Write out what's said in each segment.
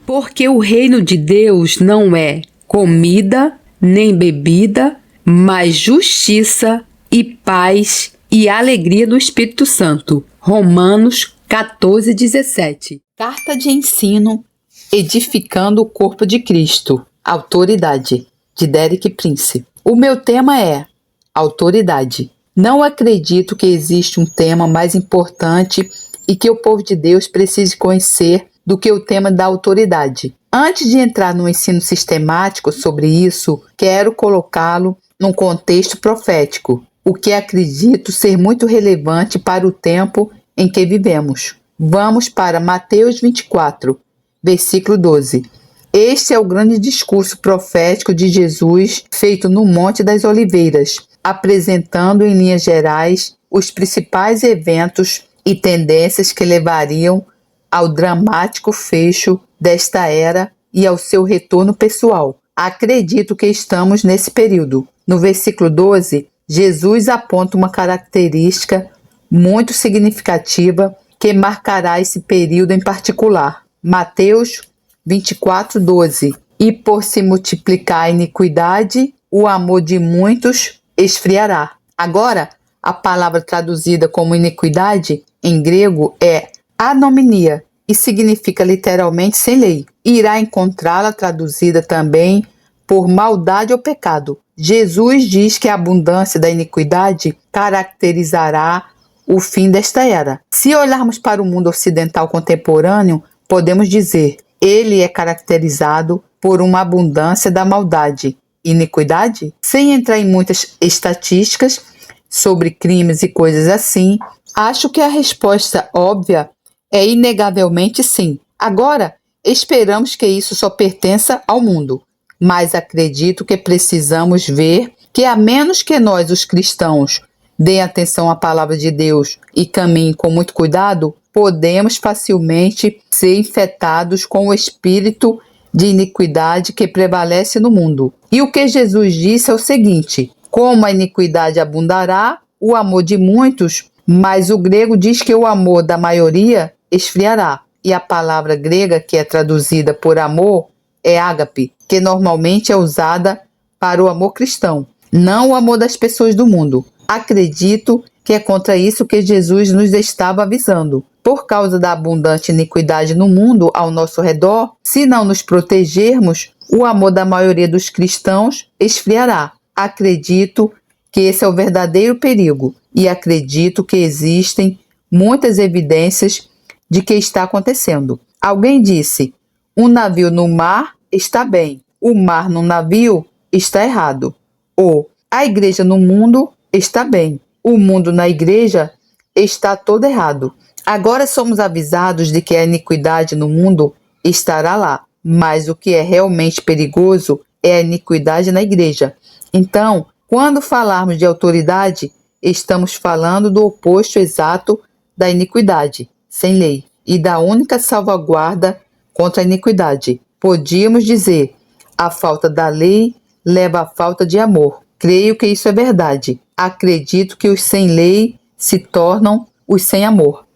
Porque o reino de Deus não é comida nem bebida, mas justiça e paz e alegria do Espírito Santo. Romanos 14:17. Carta de ensino edificando o corpo de Cristo. Autoridade, de Derek Prince. O meu tema é autoridade. Não acredito que existe um tema mais importante e que o povo de Deus precise conhecer do que o tema da autoridade. Antes de entrar no ensino sistemático sobre isso, quero colocá-lo num contexto profético, o que acredito ser muito relevante para o tempo em que vivemos. Vamos para Mateus 24, versículo 12. Este é o grande discurso profético de Jesus feito no Monte das Oliveiras, apresentando em linhas gerais os principais eventos e tendências que levariam ao dramático fecho desta era e ao seu retorno pessoal. Acredito que estamos nesse período. No versículo 12, Jesus aponta uma característica muito significativa que marcará esse período em particular. Mateus 24:12. E por se multiplicar a iniquidade, o amor de muitos esfriará. Agora, a palavra traduzida como iniquidade em grego é anomia e significa literalmente sem lei. Irá encontrá-la traduzida também por maldade ou pecado. Jesus diz que a abundância da iniquidade caracterizará o fim desta era. Se olharmos para o mundo ocidental contemporâneo, podemos dizer: ele é caracterizado por uma abundância da maldade. Iniquidade? Sem entrar em muitas estatísticas sobre crimes e coisas assim, acho que a resposta óbvia é inegavelmente sim. Agora, esperamos que isso só pertença ao mundo, mas acredito que precisamos ver que, a menos que nós, os cristãos, deem atenção à palavra de Deus e caminhem com muito cuidado, podemos facilmente ser infectados com o espírito de iniquidade que prevalece no mundo. E o que Jesus disse é o seguinte: como a iniquidade abundará, o amor de muitos, mas o grego diz que o amor da maioria esfriará. E a palavra grega que é traduzida por amor é ágape, que normalmente é usada para o amor cristão, não o amor das pessoas do mundo. Acredito que é contra isso que Jesus nos estava avisando. Por causa da abundante iniquidade no mundo ao nosso redor, se não nos protegermos, o amor da maioria dos cristãos esfriará. Acredito que esse é o verdadeiro perigo e acredito que existem muitas evidências de que está acontecendo. Alguém disse: um navio no mar está bem, o mar no navio está errado. Ou a igreja no mundo está bem, o mundo na igreja está todo errado. Agora somos avisados de que a iniquidade no mundo estará lá, mas o que é realmente perigoso é a iniquidade na igreja. Então, quando falarmos de autoridade, estamos falando do oposto exato da iniquidade, sem lei, e da única salvaguarda contra a iniquidade. Podíamos dizer: a falta da lei leva à falta de amor. Creio que isso é verdade. Acredito que os sem lei se tornam os sem amor.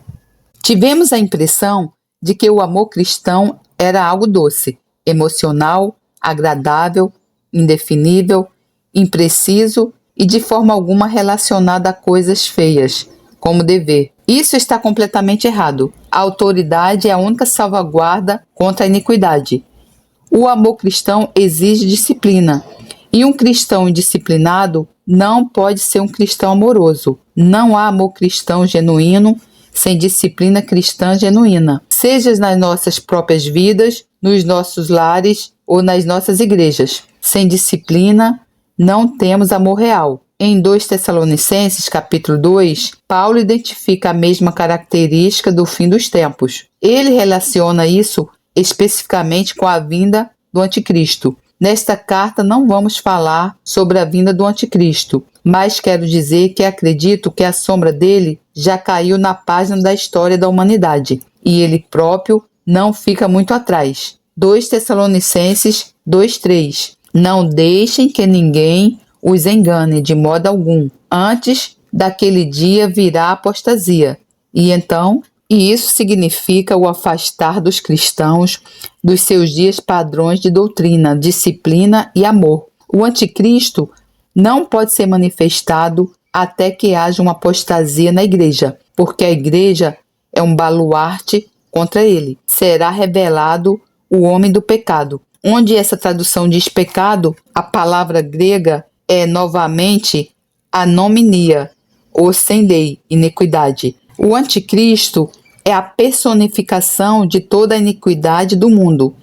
Tivemos a impressão de que o amor cristão era algo doce, emocional, agradável, indefinível, impreciso e de forma alguma relacionado a coisas feias, como dever. Isso está completamente errado. A autoridade é a única salvaguarda contra a iniquidade. O amor cristão exige disciplina, e um cristão indisciplinado não pode ser um cristão amoroso. Não há amor cristão genuíno sem disciplina cristã genuína, seja nas nossas próprias vidas, nos nossos lares ou nas nossas igrejas. Sem disciplina, não temos amor real. Em 2 Tessalonicenses, capítulo 2, Paulo identifica a mesma característica do fim dos tempos. Ele relaciona isso especificamente com a vinda do anticristo. Nesta carta não vamos falar sobre a vinda do anticristo, mas quero dizer que acredito que a sombra dele já caiu na página da história da humanidade, e ele próprio não fica muito atrás. 2 Tessalonicenses 2:3. Não deixem que ninguém os engane de modo algum. Antes daquele dia virá a apostasia, e então E isso significa o afastar dos cristãos dos seus dias padrões de doutrina, disciplina e amor. O anticristo não pode ser manifestado até que haja uma apostasia na igreja, porque a igreja é um baluarte contra ele. Será revelado o homem do pecado. Onde essa tradução diz pecado, a palavra grega é novamente anominia, ou sem lei, iniquidade. O anticristo é a personificação de toda a iniquidade do mundo.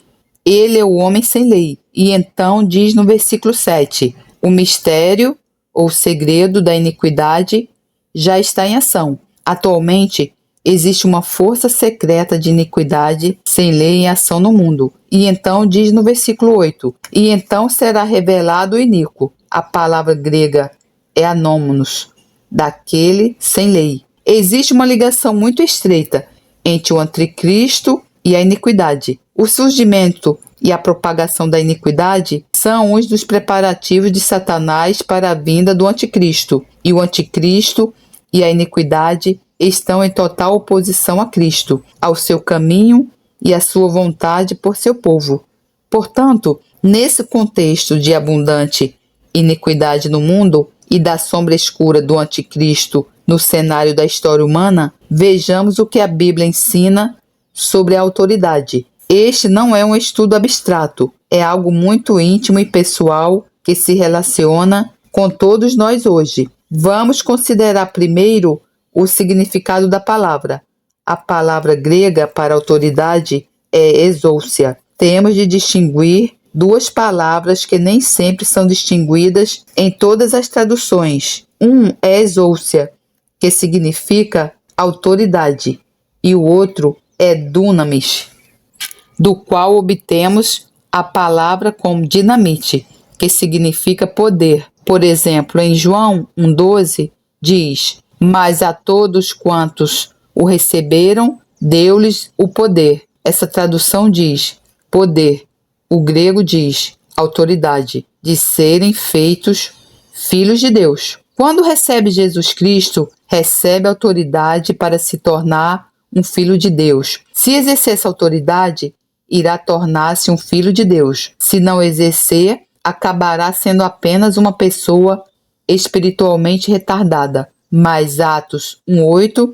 Ele é o homem sem lei. E então diz no versículo 7, o mistério ou segredo da iniquidade já está em ação. Atualmente, existe uma força secreta de iniquidade sem lei em ação no mundo. E então diz no versículo 8, e então será revelado o iníquo. A palavra grega é anômonos, daquele sem lei. Existe uma ligação muito estreita entre o anticristo e a iniquidade. O surgimento e a propagação da iniquidade são uns dos preparativos de Satanás para a vinda do anticristo. E o anticristo e a iniquidade estão em total oposição a Cristo, ao seu caminho e à sua vontade por seu povo. Portanto, nesse contexto de abundante iniquidade no mundo e da sombra escura do anticristo no cenário da história humana, vejamos o que a Bíblia ensina sobre a autoridade. Este não é um estudo abstrato, é algo muito íntimo e pessoal que se relaciona com todos nós hoje. Vamos considerar primeiro o significado da palavra. A palavra grega para autoridade é exousia. Temos de distinguir duas palavras que nem sempre são distinguidas em todas as traduções. Um é exousia, que significa autoridade, e o outro é dunamis, do qual obtemos a palavra como dinamite, que significa poder. Por exemplo, em João 1,12 diz: mas a todos quantos o receberam, deu-lhes o poder. Essa tradução diz poder. O grego diz autoridade, de serem feitos filhos de Deus. Quando recebe Jesus Cristo, recebe autoridade para se tornar um filho de Deus. Se exercer essa autoridade, irá tornar-se um filho de Deus. Se não exercer, acabará sendo apenas uma pessoa espiritualmente retardada. Mas Atos 1,8,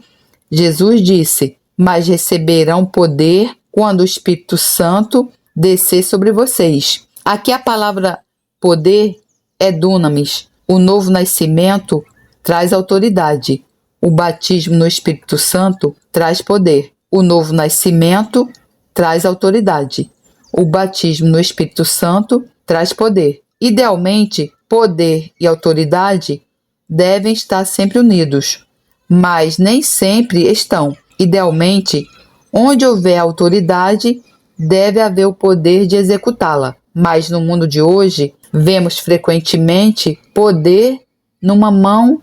Jesus disse: mas receberão poder quando o Espírito Santo descer sobre vocês. Aqui a palavra poder é dunamis. O novo nascimento traz autoridade. O batismo no Espírito Santo traz poder. O novo nascimento traz autoridade. O batismo no Espírito Santo traz poder. Idealmente, poder e autoridade devem estar sempre unidos, mas nem sempre estão. Idealmente, onde houver autoridade, deve haver o poder de executá-la. Mas no mundo de hoje, vemos frequentemente poder numa mão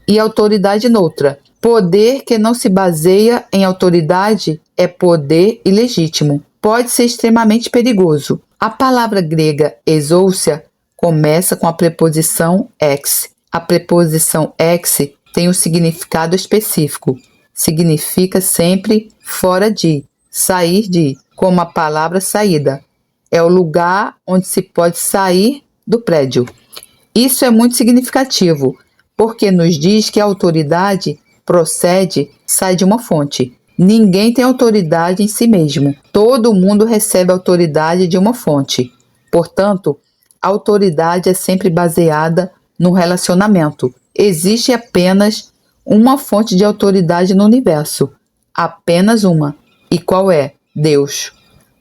e autoridade noutra. Poder que não se baseia em autoridade é poder ilegítimo. Pode ser extremamente perigoso. A palavra grega exousia começa com a preposição ex. A preposição ex tem um significado específico. Significa sempre fora de, sair de, como a palavra saída. É o lugar onde se pode sair do prédio. Isso é muito significativo, porque nos diz que a autoridade procede, sai de uma fonte. Ninguém tem autoridade em si mesmo. Todo mundo recebe autoridade de uma fonte. Portanto, a autoridade é sempre baseada no relacionamento. Existe apenas uma fonte de autoridade no universo. Apenas uma. E qual é? Deus.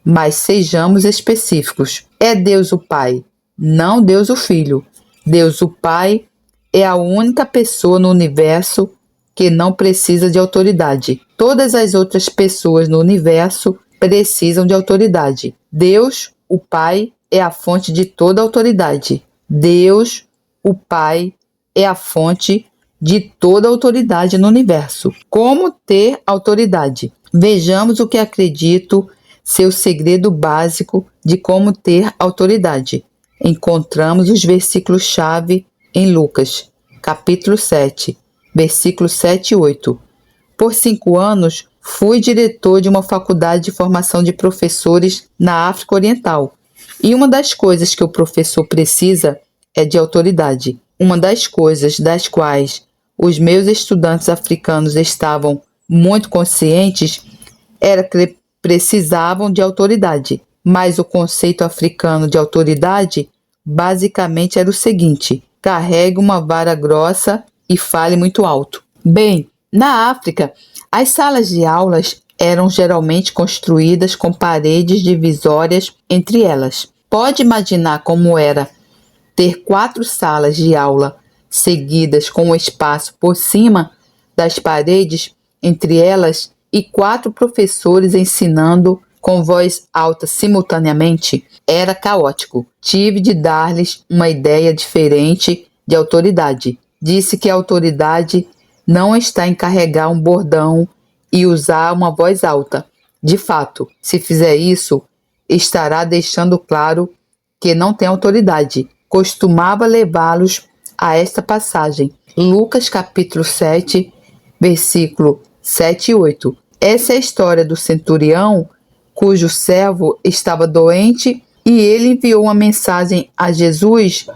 Mas sejamos específicos. É Deus o Pai, não Deus o Filho. Deus o Pai é a única pessoa no universo que não precisa de autoridade. Todas as outras pessoas no universo precisam de autoridade. Deus, o Pai, é a fonte de toda autoridade. Deus, o Pai, é a fonte de toda autoridade no universo. Como ter autoridade? Vejamos o que acredito ser o segredo básico de como ter autoridade. Encontramos os versículos-chave em Lucas, capítulo 7, versículos 7 e 8. Por 5 anos, Fui diretor de uma faculdade de formação de professores na África Oriental. E uma das coisas que o professor precisa é de autoridade. Uma das coisas das quais os meus estudantes africanos estavam muito conscientes era que precisavam de autoridade. Mas o conceito africano de autoridade basicamente era o seguinte: carregue uma vara grossa e fale muito alto. Bem, na África, as salas de aulas eram geralmente construídas com paredes divisórias entre elas. Pode imaginar como era ter 4 salas de aula seguidas com um espaço por cima das paredes entre elas e 4 professores ensinando com voz alta simultaneamente? Era caótico. Tive de dar-lhes uma ideia diferente de autoridade. Disse que a autoridade não está em carregar um bordão e usar uma voz alta. De fato, se fizer isso, estará deixando claro que não tem autoridade. Costumava levá-los a esta passagem. Lucas capítulo 7, versículo 7 e 8. Essa é a história do centurião cujo servo estava doente e ele enviou uma mensagem a Jesus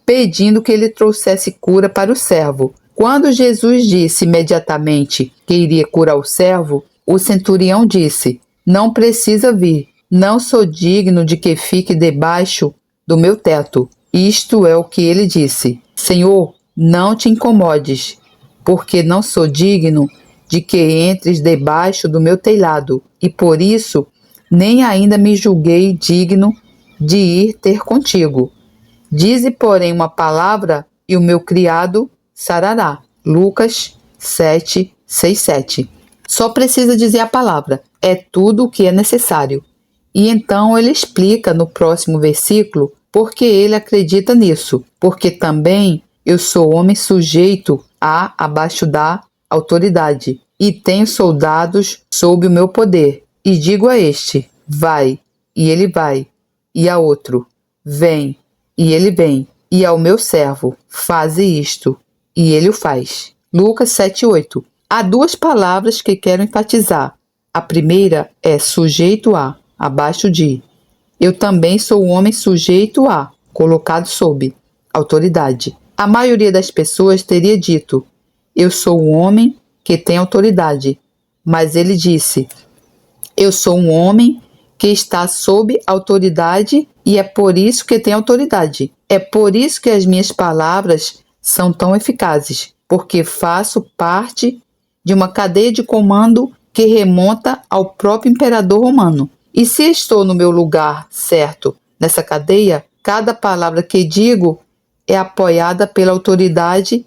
pedindo que ele trouxesse cura para o servo. Quando Jesus disse imediatamente que iria curar o servo, o centurião disse: não precisa vir, não sou digno de que fique debaixo do meu teto. Isto é o que ele disse: Senhor, não te incomodes, porque não sou digno de que entres debaixo do meu telhado, e por isso nem ainda me julguei digno de ir ter contigo. Dize, porém, uma palavra, e o meu criado sarará. Lucas 7, 6, 7. Só precisa dizer a palavra, é tudo o que é necessário. E então ele explica no próximo versículo porque ele acredita nisso, porque também eu sou homem sujeito abaixo da autoridade, e tenho soldados sob o meu poder, e digo a este, vai, e ele vai, e a outro, vem, e ele vem, e ao meu servo, faze isto, e ele o faz. Lucas 7:8. Há 2 palavras que quero enfatizar. A primeira é sujeito a, abaixo de. Eu também sou um homem sujeito a, colocado sob autoridade. A maioria das pessoas teria dito, eu sou um homem que tem autoridade. Mas ele disse, eu sou um homem que está sob autoridade e é por isso que tem autoridade. É por isso que as minhas palavras são tão eficazes, porque faço parte de uma cadeia de comando que remonta ao próprio imperador romano. E se estou no meu lugar certo nessa cadeia, cada palavra que digo é apoiada pela autoridade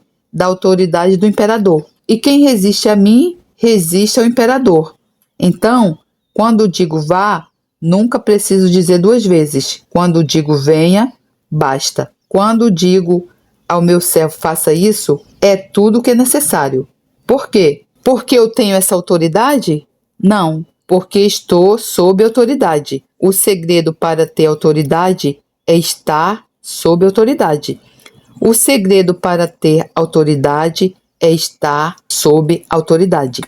do imperador. E quem resiste a mim, resiste ao imperador. Então, quando digo vá, nunca preciso dizer 2 vezes. Quando digo venha, basta. Quando digo ao meu servo faça isso, é tudo o que é necessário. Por quê? Porque eu tenho essa autoridade? Não, porque estou sob autoridade. O segredo para ter autoridade é estar sob autoridade. O segredo para ter autoridade é estar sob autoridade.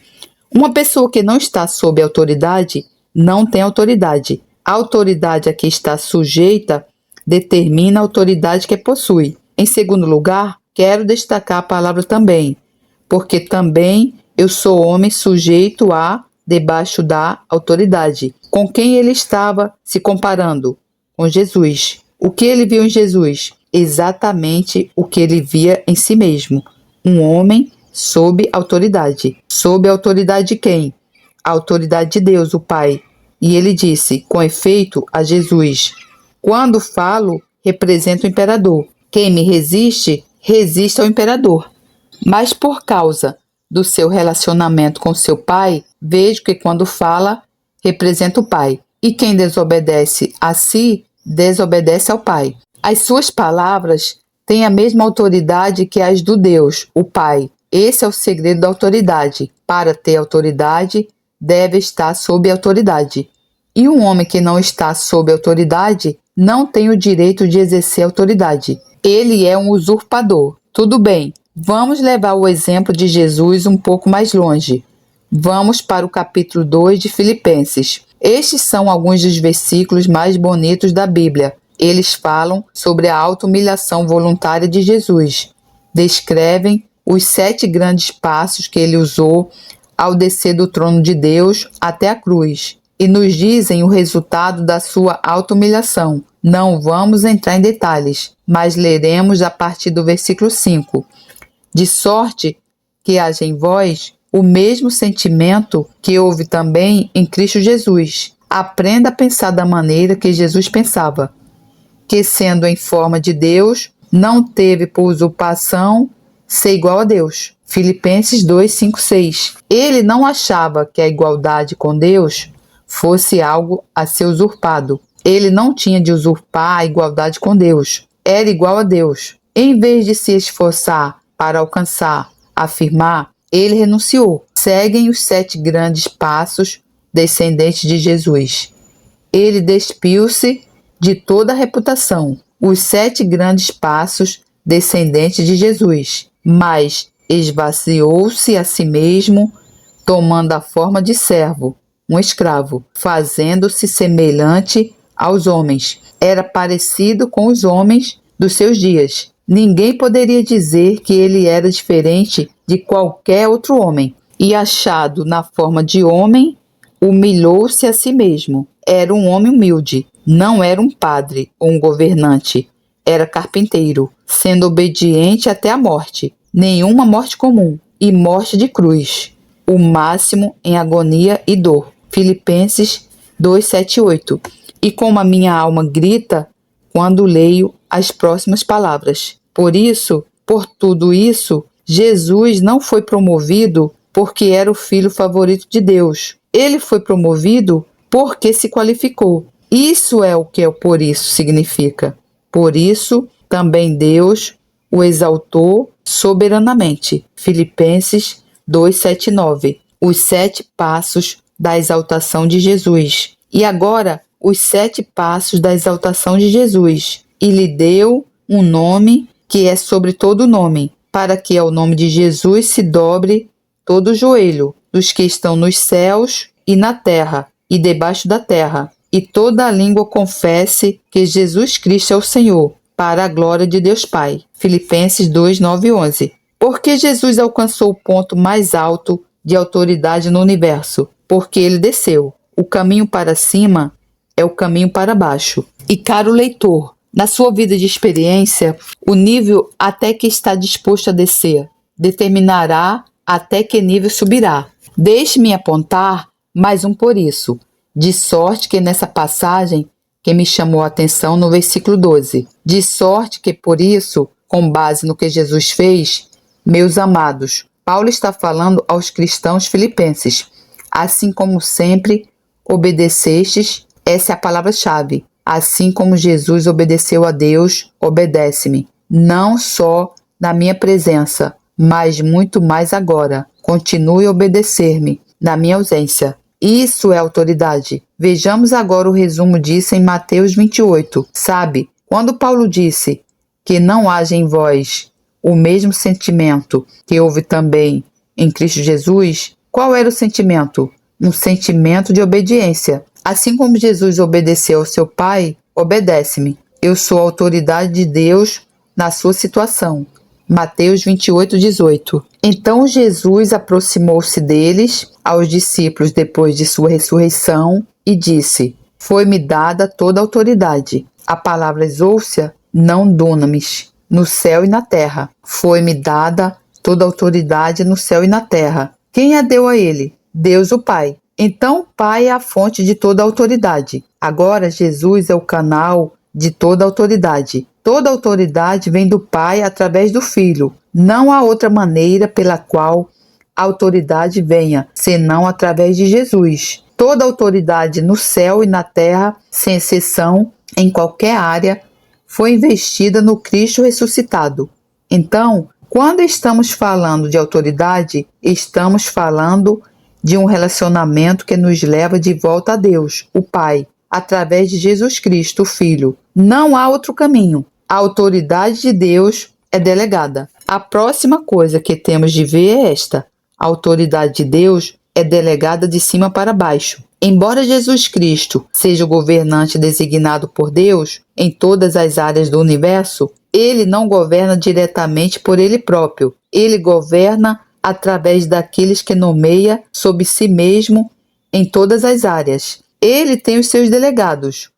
Uma pessoa que não está sob autoridade não tem autoridade. A autoridade a que está sujeita determina a autoridade que possui. Em segundo lugar, quero destacar a palavra também, porque também eu sou homem sujeito a, debaixo da autoridade. Com quem ele estava se comparando? Com Jesus. O que ele viu em Jesus? Exatamente o que ele via em si mesmo. Um homem sob autoridade. Sob a autoridade de quem? A autoridade de Deus, o Pai. E ele disse, com efeito, a Jesus, quando falo, represento o imperador. Quem me resiste, resiste ao imperador. Mas por causa do seu relacionamento com seu pai, vejo que quando fala, representa o pai. E quem desobedece a si, desobedece ao pai. As suas palavras têm a mesma autoridade que as do Deus, o Pai. Esse é o segredo da autoridade. Para ter autoridade, deve estar sob autoridade. E um homem que não está sob autoridade não tem o direito de exercer autoridade. Ele é um usurpador. Tudo bem, vamos levar o exemplo de Jesus um pouco mais longe. Vamos para o capítulo 2 de Filipenses. Estes são alguns dos versículos mais bonitos da Bíblia. Eles falam sobre a auto-humilhação voluntária de Jesus. Descrevem os 7 grandes passos que ele usou ao descer do trono de Deus até a cruz e nos dizem o resultado da sua auto-humilhação. Não vamos entrar em detalhes, mas leremos a partir do versículo 5. De sorte que haja em vós o mesmo sentimento que houve também em Cristo Jesus. Aprenda a pensar da maneira que Jesus pensava, que sendo em forma de Deus, não teve por usurpação ser igual a Deus. Filipenses 2, 5, 6. Ele não achava que a igualdade com Deus fosse algo a ser usurpado. Ele não tinha de usurpar a igualdade com Deus. Era igual a Deus. Em vez de se esforçar para alcançar, afirmar, ele renunciou. Seguem os 7 grandes passos descendentes de Jesus. Ele despiu-se de toda a reputação. Os 7 grandes passos descendentes de Jesus. Mas esvaziou-se a si mesmo, tomando a forma de servo, um escravo, fazendo-se semelhante aos homens. Era parecido com os homens dos seus dias. Ninguém poderia dizer que ele era diferente de qualquer outro homem. E achado na forma de homem, humilhou-se a si mesmo. Era um homem humilde, não era um padre ou um governante. Era carpinteiro, sendo obediente até a morte. Nenhuma morte comum, e morte de cruz. O máximo em agonia e dor. Filipenses 2, 7 e 8. E como a minha alma grita quando leio as próximas palavras. Por isso, por tudo isso, Jesus não foi promovido porque era o filho favorito de Deus. Ele foi promovido porque se qualificou. Isso é o que o por isso significa. Por isso, também Deus o exaltou soberanamente. Filipenses 2, 7 e 9. Os 7 passos da exaltação de Jesus. E agora, os 7 passos da exaltação de Jesus. E lhe deu um nome que é sobre todo nome, para que ao nome de Jesus se dobre todo o joelho dos que estão nos céus e na terra e debaixo da terra, e toda a língua confesse que Jesus Cristo é o Senhor, para a glória de Deus Pai. Filipenses 2, 9 e 11. Porque Jesus alcançou o ponto mais alto de autoridade no universo? Porque ele desceu. O caminho para cima é o caminho para baixo. E caro leitor, na sua vida de experiência, o nível até que está disposto a descer determinará até que nível subirá. Deixe-me apontar mais um por isso, de sorte que nessa passagem que me chamou a atenção no versículo 12. De sorte que por isso, com base no que Jesus fez, meus amados, Paulo está falando aos cristãos filipenses, assim como sempre obedecestes, essa é a palavra-chave. Assim como Jesus obedeceu a Deus, obedece-me. Não só na minha presença, mas muito mais agora. Continue a obedecer-me na minha ausência. Isso é autoridade. Vejamos agora o resumo disso em Mateus 28. Sabe, quando Paulo disse que não haja em vós o mesmo sentimento que houve também em Cristo Jesus, qual era o sentimento? Um sentimento de obediência. Assim como Jesus obedeceu ao seu Pai, obedece-me. Eu sou a autoridade de Deus na sua situação. Mateus 28, 18. Então Jesus aproximou-se deles, aos discípulos depois de sua ressurreição, e disse: Foi-me dada toda a autoridade. A palavra exousia, não dunamis, no céu e na terra. Foi-me dada toda a autoridade no céu e na terra. Quem a deu a ele? Deus o Pai. Então o Pai é a fonte de toda a autoridade. Agora Jesus é o canal de toda a autoridade. Toda a autoridade vem do Pai através do Filho. Não há outra maneira pela qual a autoridade venha, senão através de Jesus. Toda a autoridade no céu e na terra, sem exceção, em qualquer área, foi investida no Cristo ressuscitado. Então, quando estamos falando de autoridade, estamos falando de um relacionamento que nos leva de volta a Deus, o Pai, através de Jesus Cristo, o Filho. Não há outro caminho. A autoridade de Deus é delegada. A próxima coisa que temos de ver é esta. A autoridade de Deus é delegada de cima para baixo. Embora Jesus Cristo seja o governante designado por Deus em todas as áreas do universo, ele não governa diretamente por ele próprio. Ele governa através daqueles que nomeia sob si mesmo em todas as áreas. Ele tem os seus delegados.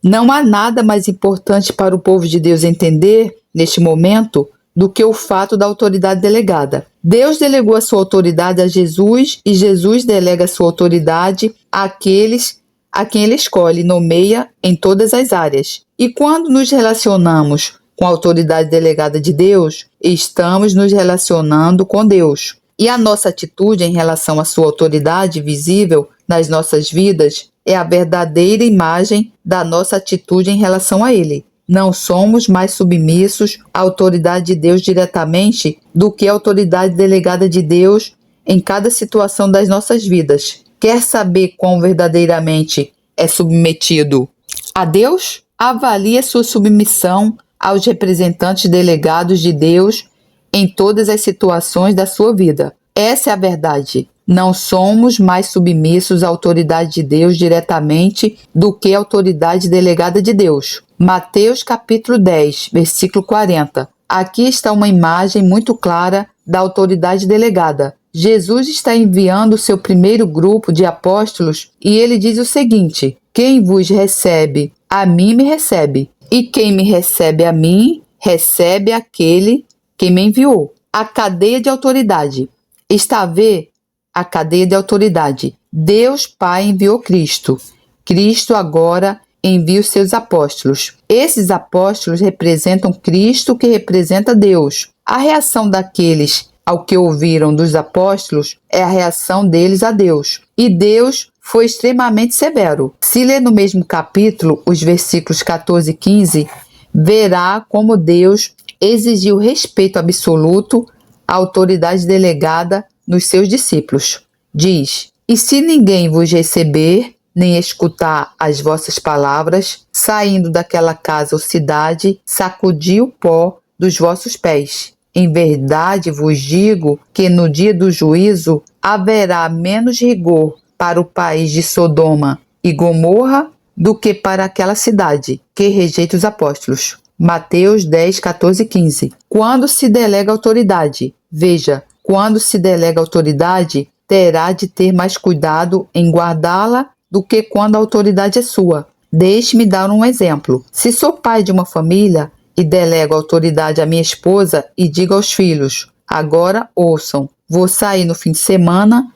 Não há nada mais importante para o povo de Deus entender, neste momento, do que o fato da autoridade delegada. Deus delegou a sua autoridade a Jesus e Jesus delega a sua autoridade àqueles a quem ele escolhe e nomeia em todas as áreas. E quando nos relacionamos com a autoridade delegada de Deus, estamos nos relacionando com Deus. E a nossa atitude em relação à sua autoridade visível nas nossas vidas é a verdadeira imagem da nossa atitude em relação a Ele. Não somos mais submissos à autoridade de Deus diretamente do que a autoridade delegada de Deus em cada situação das nossas vidas. Quer saber quão verdadeiramente é submetido a Deus? Avalie a sua submissão aos representantes delegados de Deus em todas as situações da sua vida. Essa é a verdade. Não somos mais submissos à autoridade de Deus diretamente do que à autoridade delegada de Deus. Mateus capítulo 10, versículo 40. Aqui está uma imagem muito clara da autoridade delegada. Jesus está enviando o seu primeiro grupo de apóstolos e ele diz o seguinte: quem vos recebe, a mim me recebe. E quem me recebe a mim, recebe aquele que me enviou. A cadeia de autoridade. Está a ver a cadeia de autoridade. Deus Pai enviou Cristo. Cristo agora envia os seus apóstolos. Esses apóstolos representam Cristo, que representa Deus. A reação daqueles ao que ouviram dos apóstolos é a reação deles a Deus. E Deus foi extremamente severo. Se ler no mesmo capítulo, os versículos 14 e 15, verá como Deus exigiu respeito absoluto à autoridade delegada nos seus discípulos. Diz: e se ninguém vos receber, nem escutar as vossas palavras, saindo daquela casa ou cidade, sacudi o pó dos vossos pés. Em verdade vos digo que no dia do juízo haverá menos rigor para o país de Sodoma e Gomorra do que para aquela cidade que rejeita os apóstolos. Mateus 10, 14 e 15. Quando se delega autoridade, veja, quando se delega autoridade, terá de ter mais cuidado em guardá-la do que quando a autoridade é sua. Deixe-me dar um exemplo. Se sou pai de uma família e delego a autoridade à minha esposa e digo aos filhos: agora ouçam, vou sair no fim de semana,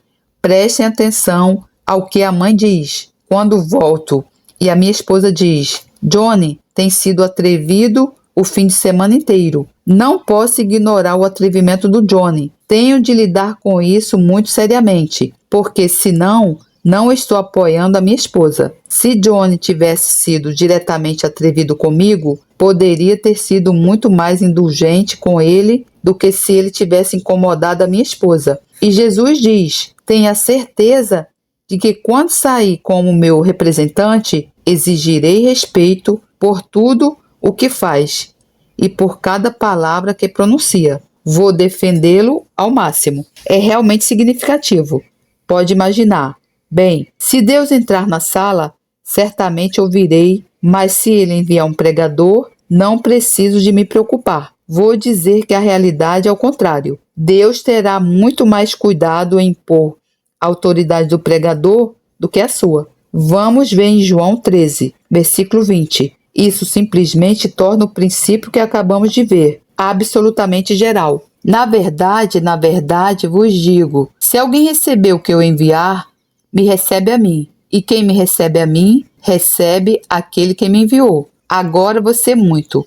prestem atenção ao que a mãe diz. Quando volto e a minha esposa diz: Johnny tem sido atrevido o fim de semana inteiro. Não posso ignorar o atrevimento do Johnny. Tenho de lidar com isso muito seriamente, porque senão não estou apoiando a minha esposa. Se Johnny tivesse sido diretamente atrevido comigo, poderia ter sido muito mais indulgente com ele do que se ele tivesse incomodado a minha esposa. E Jesus diz: tenha certeza de que quando sair como meu representante, exigirei respeito por tudo o que faz e por cada palavra que pronuncia. Vou defendê-lo ao máximo. É realmente significativo. Pode imaginar. Bem, se Deus entrar na sala, certamente ouvirei, mas se ele enviar um pregador, não preciso de me preocupar. Vou dizer que a realidade é o contrário. Deus terá muito mais cuidado em impor a autoridade do pregador do que a sua. Vamos ver em João 13, versículo 20. Isso simplesmente torna o princípio que acabamos de ver absolutamente geral. Na verdade vos digo, se alguém receber o que eu enviar, me recebe a mim. E quem me recebe a mim, recebe aquele que me enviou. Agora vou ser muito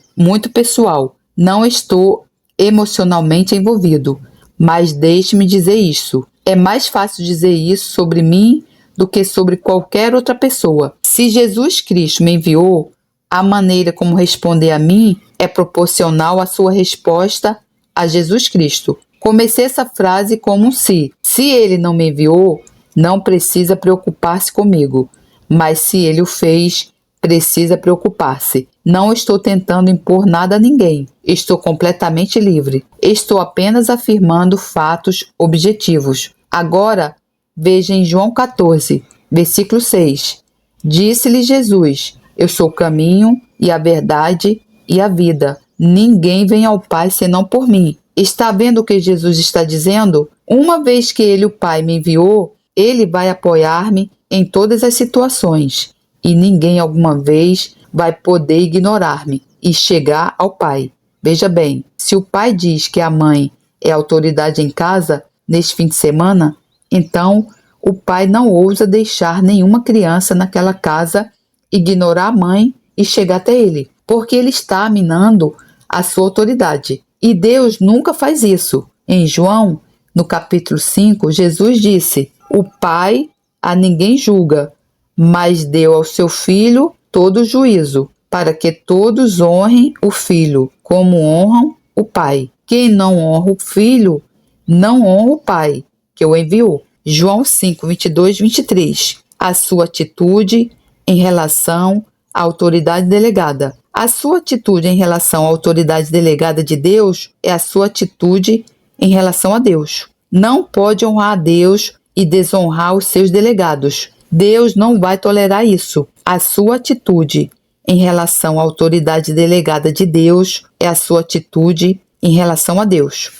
pessoal. Não estou emocionalmente envolvido, mas deixe-me dizer isso. É mais fácil dizer isso sobre mim do que sobre qualquer outra pessoa. Se Jesus Cristo me enviou, a maneira como responder a mim é proporcional à sua resposta a Jesus Cristo. Comecei essa frase como um se. Se ele não me enviou, não precisa preocupar-se comigo. Mas se ele o fez, precisa preocupar-se. Não estou tentando impor nada a ninguém. Estou completamente livre. Estou apenas afirmando fatos objetivos. Agora, Veja em João 14, versículo 6. Disse-lhe Jesus: Eu sou o caminho e a verdade e a vida. Ninguém vem ao Pai senão por mim. Está vendo o que Jesus está dizendo? Uma vez que Ele, o Pai, me enviou, Ele vai apoiar-me em todas as situações. E ninguém alguma vez vai poder ignorar-me e chegar ao Pai. Veja bem, se o pai diz que a mãe é autoridade em casa neste fim de semana, então o pai não ousa deixar nenhuma criança naquela casa ignorar a mãe e chegar até ele, porque ele está minando a sua autoridade. E Deus nunca faz isso. Em João, no capítulo 5, Jesus disse: O Pai a ninguém julga, mas deu ao seu Filho todo o juízo, para que todos honrem o Filho, como honram o Pai. Quem não honra o Filho, não honra o Pai, que o enviou. João 5, 22, 23. A sua atitude em relação à autoridade delegada. A sua atitude em relação à autoridade delegada de Deus é a sua atitude em relação a Deus. Não pode honrar a Deus e desonrar os seus delegados. Deus não vai tolerar isso. A sua atitude em relação à autoridade delegada de Deus é a sua atitude em relação a Deus.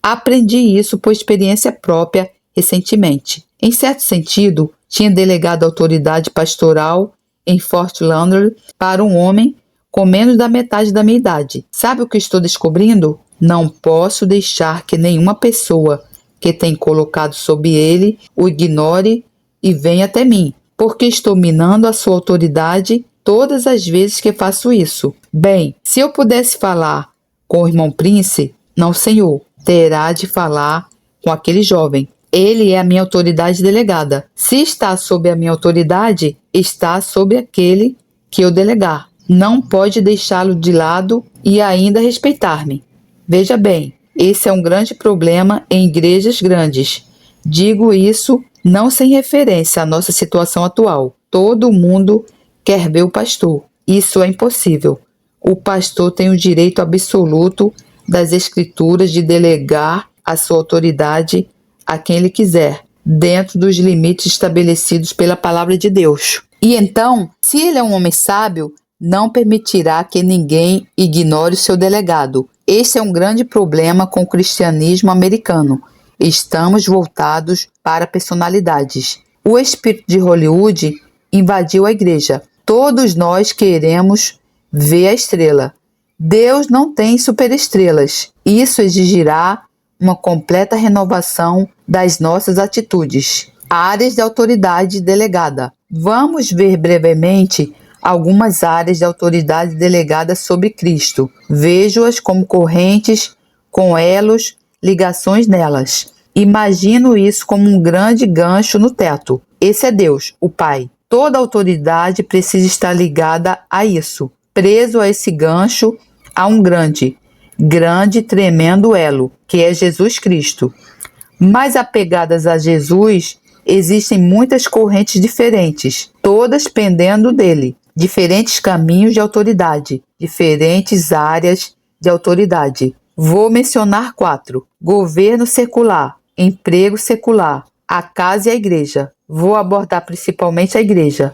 Aprendi isso por experiência própria recentemente. Em certo sentido, tinha delegado autoridade pastoral em Fort Lauderdale para um homem com menos da metade da minha idade. Sabe o que estou descobrindo? Não posso deixar que nenhuma pessoa que tem colocado sob ele o ignore e venha até mim, porque estou minando a sua autoridade todas as vezes que faço isso. Bem, se eu pudesse falar com o irmão Prince, não, senhor, terá de falar com aquele jovem. Ele é a minha autoridade delegada. Se está sob a minha autoridade, está sob aquele que eu delegar. Não pode deixá-lo de lado e ainda respeitar-me. Veja bem, esse é um grande problema em igrejas grandes. Digo isso não sem referência à nossa situação atual. Todo mundo quer ver o pastor. Isso é impossível. O pastor tem o direito absoluto das Escrituras de delegar a sua autoridade a quem ele quiser, dentro dos limites estabelecidos pela palavra de Deus. E então, se ele é um homem sábio, não permitirá que ninguém ignore o seu delegado. Esse é um grande problema com o cristianismo americano. Estamos voltados para personalidades. O espírito de Hollywood invadiu a igreja. Todos nós queremos ver a estrela. Deus não tem superestrelas. Isso exigirá uma completa renovação das nossas atitudes. Áreas de autoridade delegada. Vamos ver brevemente algumas áreas de autoridade delegada sobre Cristo. Vejo-as como correntes com elos, ligações nelas. Imagino isso como um grande gancho no teto. Esse é Deus, o Pai. Toda autoridade precisa estar ligada a isso. Preso a esse gancho, há um grande e tremendo elo, que é Jesus Cristo. Mas apegadas a Jesus, existem muitas correntes diferentes, todas pendendo dele. Diferentes caminhos de autoridade, diferentes áreas de autoridade. Vou mencionar 4. Governo secular, emprego secular, a casa e a igreja. Vou abordar principalmente a igreja,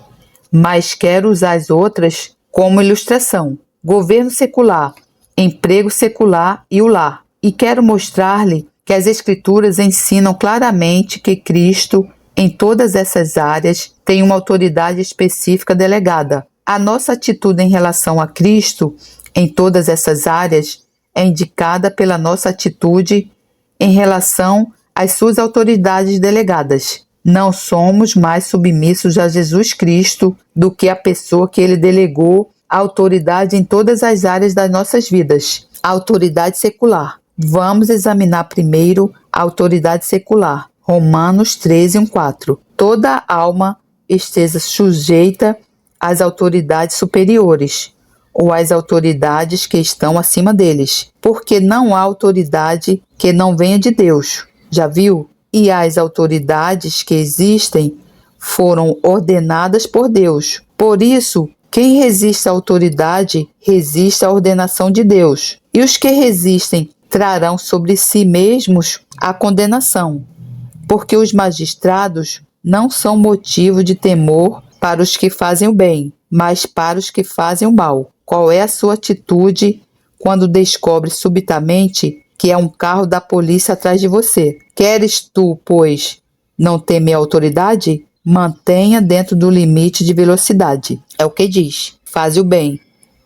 mas quero usar as outras como ilustração. Governo secular, emprego secular e o lar. E quero mostrar-lhe que as Escrituras ensinam claramente que Cristo, em todas essas áreas, tem uma autoridade específica delegada. A nossa atitude em relação a Cristo, em todas essas áreas, é indicada pela nossa atitude em relação às suas autoridades delegadas. Não somos mais submissos a Jesus Cristo do que a pessoa que ele delegou a autoridade em todas as áreas das nossas vidas. A autoridade secular. Vamos examinar primeiro a autoridade secular. Romanos 13, 4. Toda alma esteja sujeita às autoridades superiores, ou às autoridades que estão acima deles, porque não há autoridade que não venha de Deus. Já viu? E as autoridades que existem foram ordenadas por Deus. Por isso, quem resiste à autoridade, resiste à ordenação de Deus. E os que resistem trarão sobre si mesmos a condenação. porque os magistrados não são motivo de temor para os que fazem o bem, mas para os que fazem o mal. Qual é a sua atitude quando descobre subitamente que é um carro da polícia atrás de você? Queres tu, pois, não temer a autoridade? Mantenha dentro do limite de velocidade. É o que diz. Faze o bem,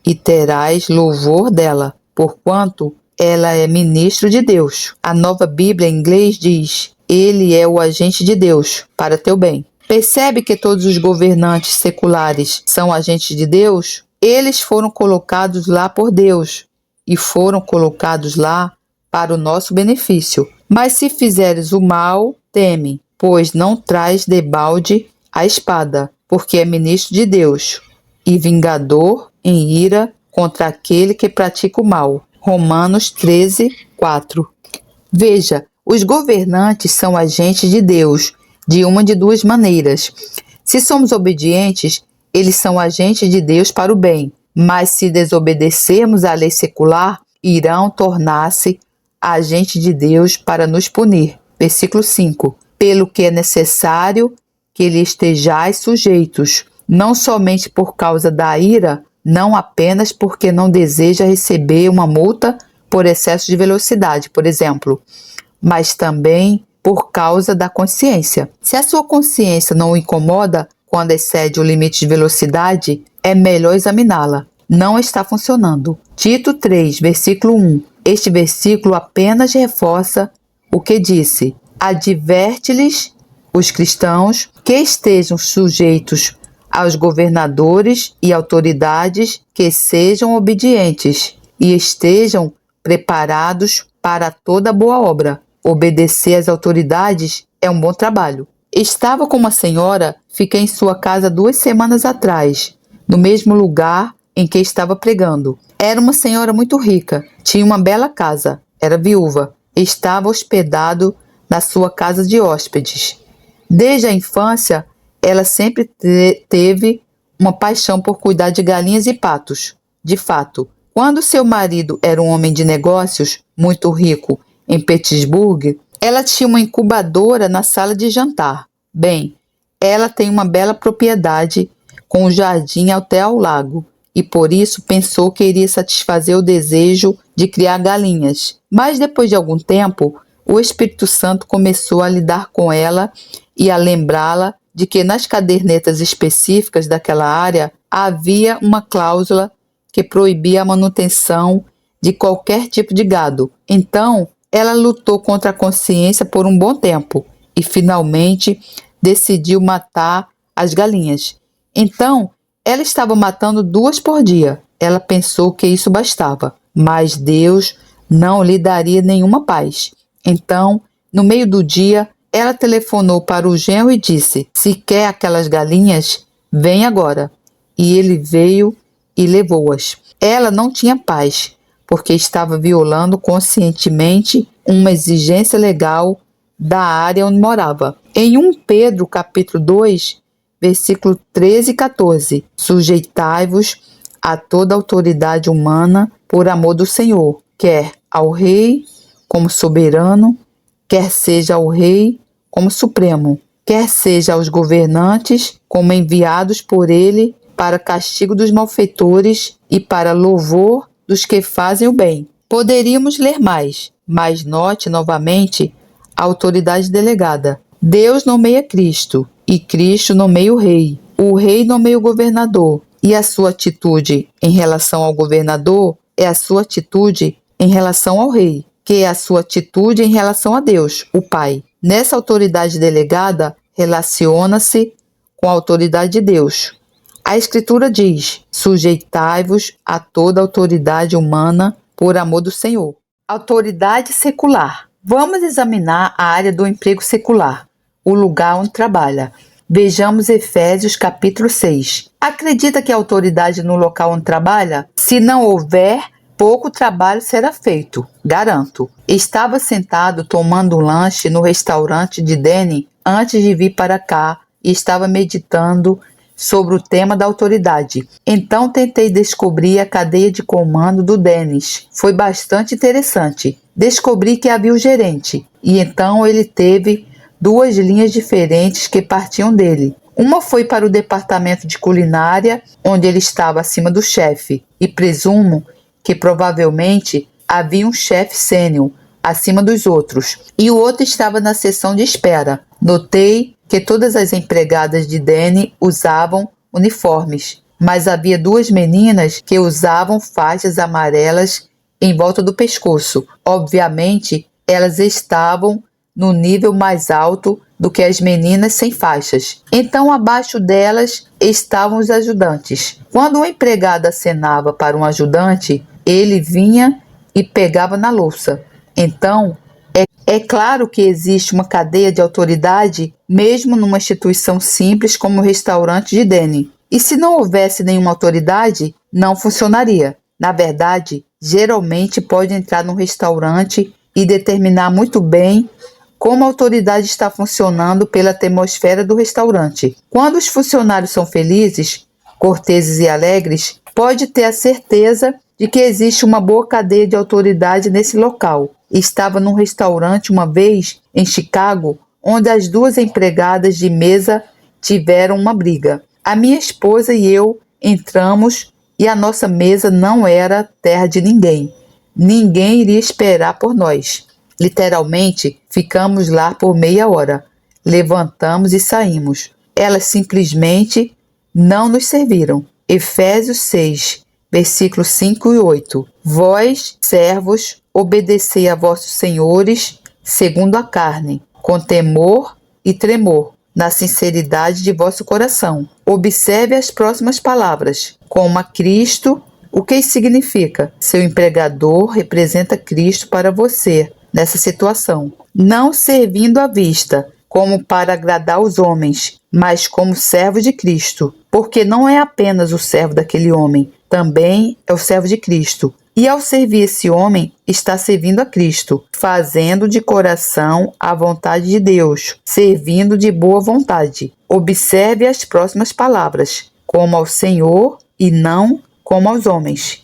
e terás louvor dela, porquanto ela é ministro de Deus. A Nova Bíblia em inglês diz: ele é o agente de Deus para teu bem. Percebe que todos os governantes seculares são agentes de Deus? Eles foram colocados lá por Deus e foram colocados lá para o nosso benefício. Mas se fizeres o mal, teme, pois não traz debalde a espada, porque é ministro de Deus e vingador em ira contra aquele que pratica o mal. Romanos 13, 4. Veja, os governantes são agentes de Deus de uma de duas maneiras. Se somos obedientes, eles são agentes de Deus para o bem, mas se desobedecermos à lei secular, irão tornar-se agentes de Deus para nos punir. Versículo 5. Pelo que é necessário que lhe estejais sujeitos, não somente por causa da ira, não apenas porque não deseja receber uma multa por excesso de velocidade, por exemplo, mas também por causa da consciência. Se a sua consciência não o incomoda quando excede o limite de velocidade, é melhor examiná-la. Não está funcionando. Tito 3, versículo 1. Este versículo apenas reforça o que disse. Adverte-lhes, os cristãos, que estejam sujeitos aos governadores e autoridades, que sejam obedientes e estejam preparados para toda boa obra. Obedecer às autoridades é um bom trabalho. Estava com uma senhora, fiquei em sua casa 2 semanas atrás, no mesmo lugar em que estava pregando. Era uma senhora muito rica, tinha uma bela casa, era viúva, estava hospedado na sua casa de hóspedes. Desde a infância, ela sempre teve uma paixão por cuidar de galinhas e patos. De fato, quando seu marido era um homem de negócios, muito rico, em Petersburg, ela tinha uma incubadora na sala de jantar. Bem, ela tem uma bela propriedade com um jardim até ao lago e por isso pensou que iria satisfazer o desejo de criar galinhas. Mas depois de algum tempo, o Espírito Santo começou a lidar com ela e a lembrá-la de que nas cadernetas específicas daquela área havia uma cláusula que proibia a manutenção de qualquer tipo de gado. Então, ela lutou contra a consciência por um bom tempo e finalmente decidiu matar as galinhas. Então, ela estava matando 2 por dia. Ela pensou que isso bastava, mas Deus não lhe daria nenhuma paz. Então, no meio do dia, ela telefonou para o genro e disse: se quer aquelas galinhas, vem agora. E ele veio e levou-as. Ela não tinha paz, porque estava violando conscientemente uma exigência legal da área onde morava. Em 1 Pedro, capítulo 2, versículo 13 e 14, sujeitai-vos a toda autoridade humana por amor do Senhor, quer ao rei como soberano, quer seja ao rei como supremo, quer seja aos governantes como enviados por ele para castigo dos malfeitores e para louvor dos que fazem o bem. Poderíamos ler mais, mas note novamente a autoridade delegada. Deus nomeia Cristo e Cristo nomeia o rei nomeia o governador, e a sua atitude em relação ao governador é a sua atitude em relação ao rei, que é a sua atitude em relação a Deus, o Pai. Nessa autoridade delegada, relaciona-se com a autoridade de Deus. A Escritura diz: sujeitai-vos a toda autoridade humana por amor do Senhor. Autoridade secular. Vamos examinar a área do emprego secular, o lugar onde trabalha. Vejamos Efésios capítulo 6. Acredita que a autoridade no local onde trabalha? Se não houver, pouco trabalho será feito, garanto. Estava sentado tomando um lanche no restaurante de Danny antes de vir para cá e estava meditando sobre o tema da autoridade. Então tentei descobrir a cadeia de comando do Dennis. Foi bastante interessante. Descobri que havia o gerente e então ele teve duas linhas diferentes que partiam dele. Uma foi para o departamento de culinária, onde ele estava acima do chefe, e presumo que provavelmente havia um chefe sênior acima dos outros, e o outro estava na seção de espera. Notei que todas as empregadas de Danny usavam uniformes, mas havia duas meninas que usavam faixas amarelas em volta do pescoço. Obviamente, elas estavam no nível mais alto do que as meninas sem faixas. Então, abaixo delas estavam os ajudantes. Quando um empregado acenava para um ajudante, ele vinha e pegava na louça. Então, é claro que existe uma cadeia de autoridade, mesmo numa instituição simples como o restaurante de Danny. E se não houvesse nenhuma autoridade, não funcionaria. Na verdade, geralmente pode entrar num restaurante e determinar muito bem como a autoridade está funcionando pela atmosfera do restaurante. Quando os funcionários são felizes, corteses e alegres, pode ter a certeza de que existe uma boa cadeia de autoridade nesse local. Estava num restaurante uma vez em Chicago, onde as duas empregadas de mesa tiveram uma briga. A minha esposa e eu entramos e a nossa mesa não era terra de ninguém. Ninguém iria esperar por nós. Literalmente, ficamos lá por meia hora. Levantamos e saímos. Elas simplesmente não nos serviram. Efésios 6, versículos 5 e 8. Vós, servos, obedecei a vossos senhores segundo a carne, com temor e tremor, na sinceridade de vosso coração. Observe as próximas palavras. Como a Cristo, o que isso significa? Seu empregador representa Cristo para você nessa situação. Não servindo à vista, como para agradar os homens, mas como servo de Cristo. Porque não é apenas o servo daquele homem, também é o servo de Cristo. E ao servir esse homem, está servindo a Cristo, fazendo de coração a vontade de Deus, servindo de boa vontade. Observe as próximas palavras, como ao Senhor e não como aos homens.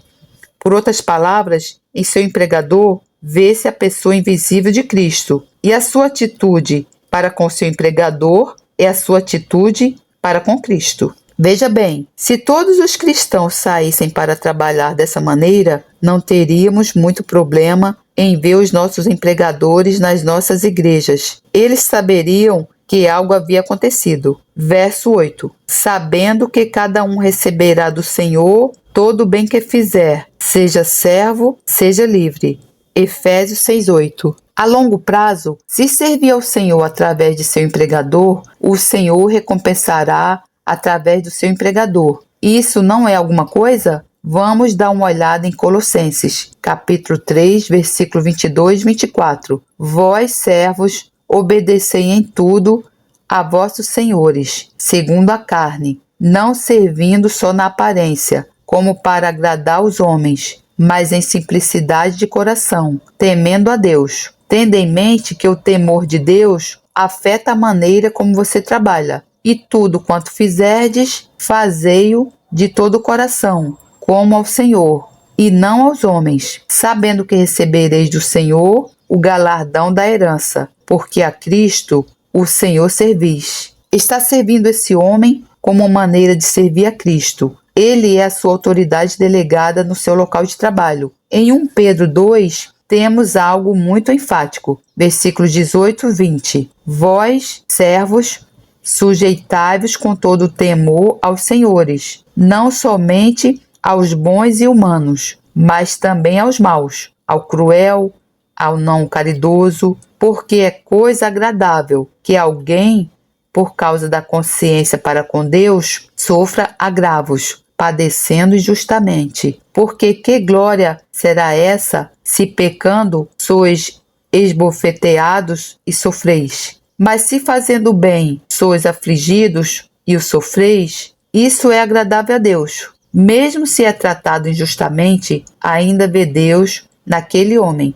Por outras palavras, em seu empregador, vê-se a pessoa invisível de Cristo, e a sua atitude para com seu empregador é a sua atitude para com Cristo. Veja bem, se todos os cristãos saíssem para trabalhar dessa maneira, não teríamos muito problema em ver os nossos empregadores nas nossas igrejas. Eles saberiam que algo havia acontecido. Verso 8. Sabendo que cada um receberá do Senhor todo o bem que fizer, seja servo, seja livre. Efésios 6:8. A longo prazo, se servir ao Senhor através de seu empregador, o Senhor recompensará através do seu empregador. Isso não é alguma coisa? Vamos dar uma olhada em Colossenses, capítulo 3, versículo 22 e 24. Vós, servos, obedecei em tudo a vossos senhores, segundo a carne, não servindo só na aparência, como para agradar os homens, mas em simplicidade de coração, temendo a Deus. Tendo em mente que o temor de Deus afeta a maneira como você trabalha. E tudo quanto fizerdes, fazei-o de todo o coração, como ao Senhor, e não aos homens, sabendo que recebereis do Senhor o galardão da herança, porque a Cristo o Senhor servis. Está servindo esse homem como uma maneira de servir a Cristo. Ele é a sua autoridade delegada no seu local de trabalho. Em 1 Pedro 2, temos algo muito enfático. Versículos 18 e 20. Vós, servos, sujeitai-vos com todo o temor aos senhores, não somente aos bons e humanos, mas também aos maus, ao cruel, ao não caridoso, porque é coisa agradável que alguém, por causa da consciência para com Deus, sofra agravos, padecendo injustamente. Porque que glória será essa, se pecando sois esbofeteados e sofreis? Mas se fazendo bem sois afligidos e o sofreis, isso é agradável a Deus. Mesmo se é tratado injustamente, ainda vê Deus naquele homem,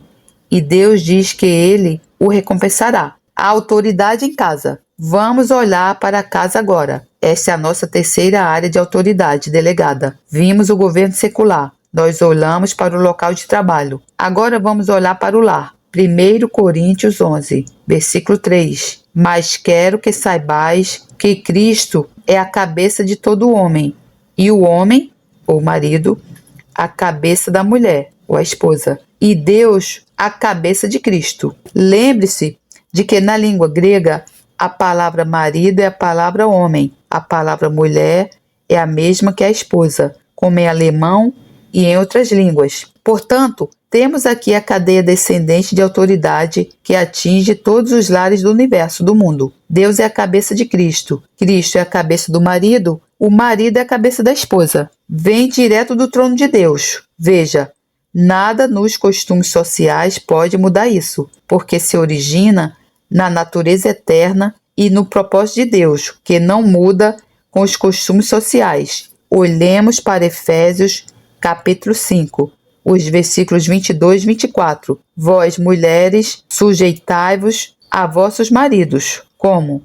e Deus diz que ele o recompensará. A autoridade em casa. Vamos olhar para a casa agora. Essa é a nossa terceira área de autoridade delegada. Vimos o governo secular. Nós olhamos para o local de trabalho. Agora vamos olhar para o lar. 1 Coríntios 11, versículo 3. Mas quero que saibais que Cristo é a cabeça de todo homem, e o homem, ou marido, a cabeça da mulher, ou a esposa, e Deus a cabeça de Cristo. Lembre-se de que na língua grega a palavra marido é a palavra homem, a palavra mulher é a mesma que a esposa, como em alemão e em outras línguas. Portanto, temos aqui a cadeia descendente de autoridade que atinge todos os lares do universo, do mundo. Deus é a cabeça de Cristo. Cristo é a cabeça do marido. O marido é a cabeça da esposa. Vem direto do trono de Deus. Veja, nada nos costumes sociais pode mudar isso, porque se origina na natureza eterna e no propósito de Deus, que não muda com os costumes sociais. Olhemos para Efésios, capítulo 5. Os versículos 22 e 24. Vós, mulheres, sujeitai-vos a vossos maridos, como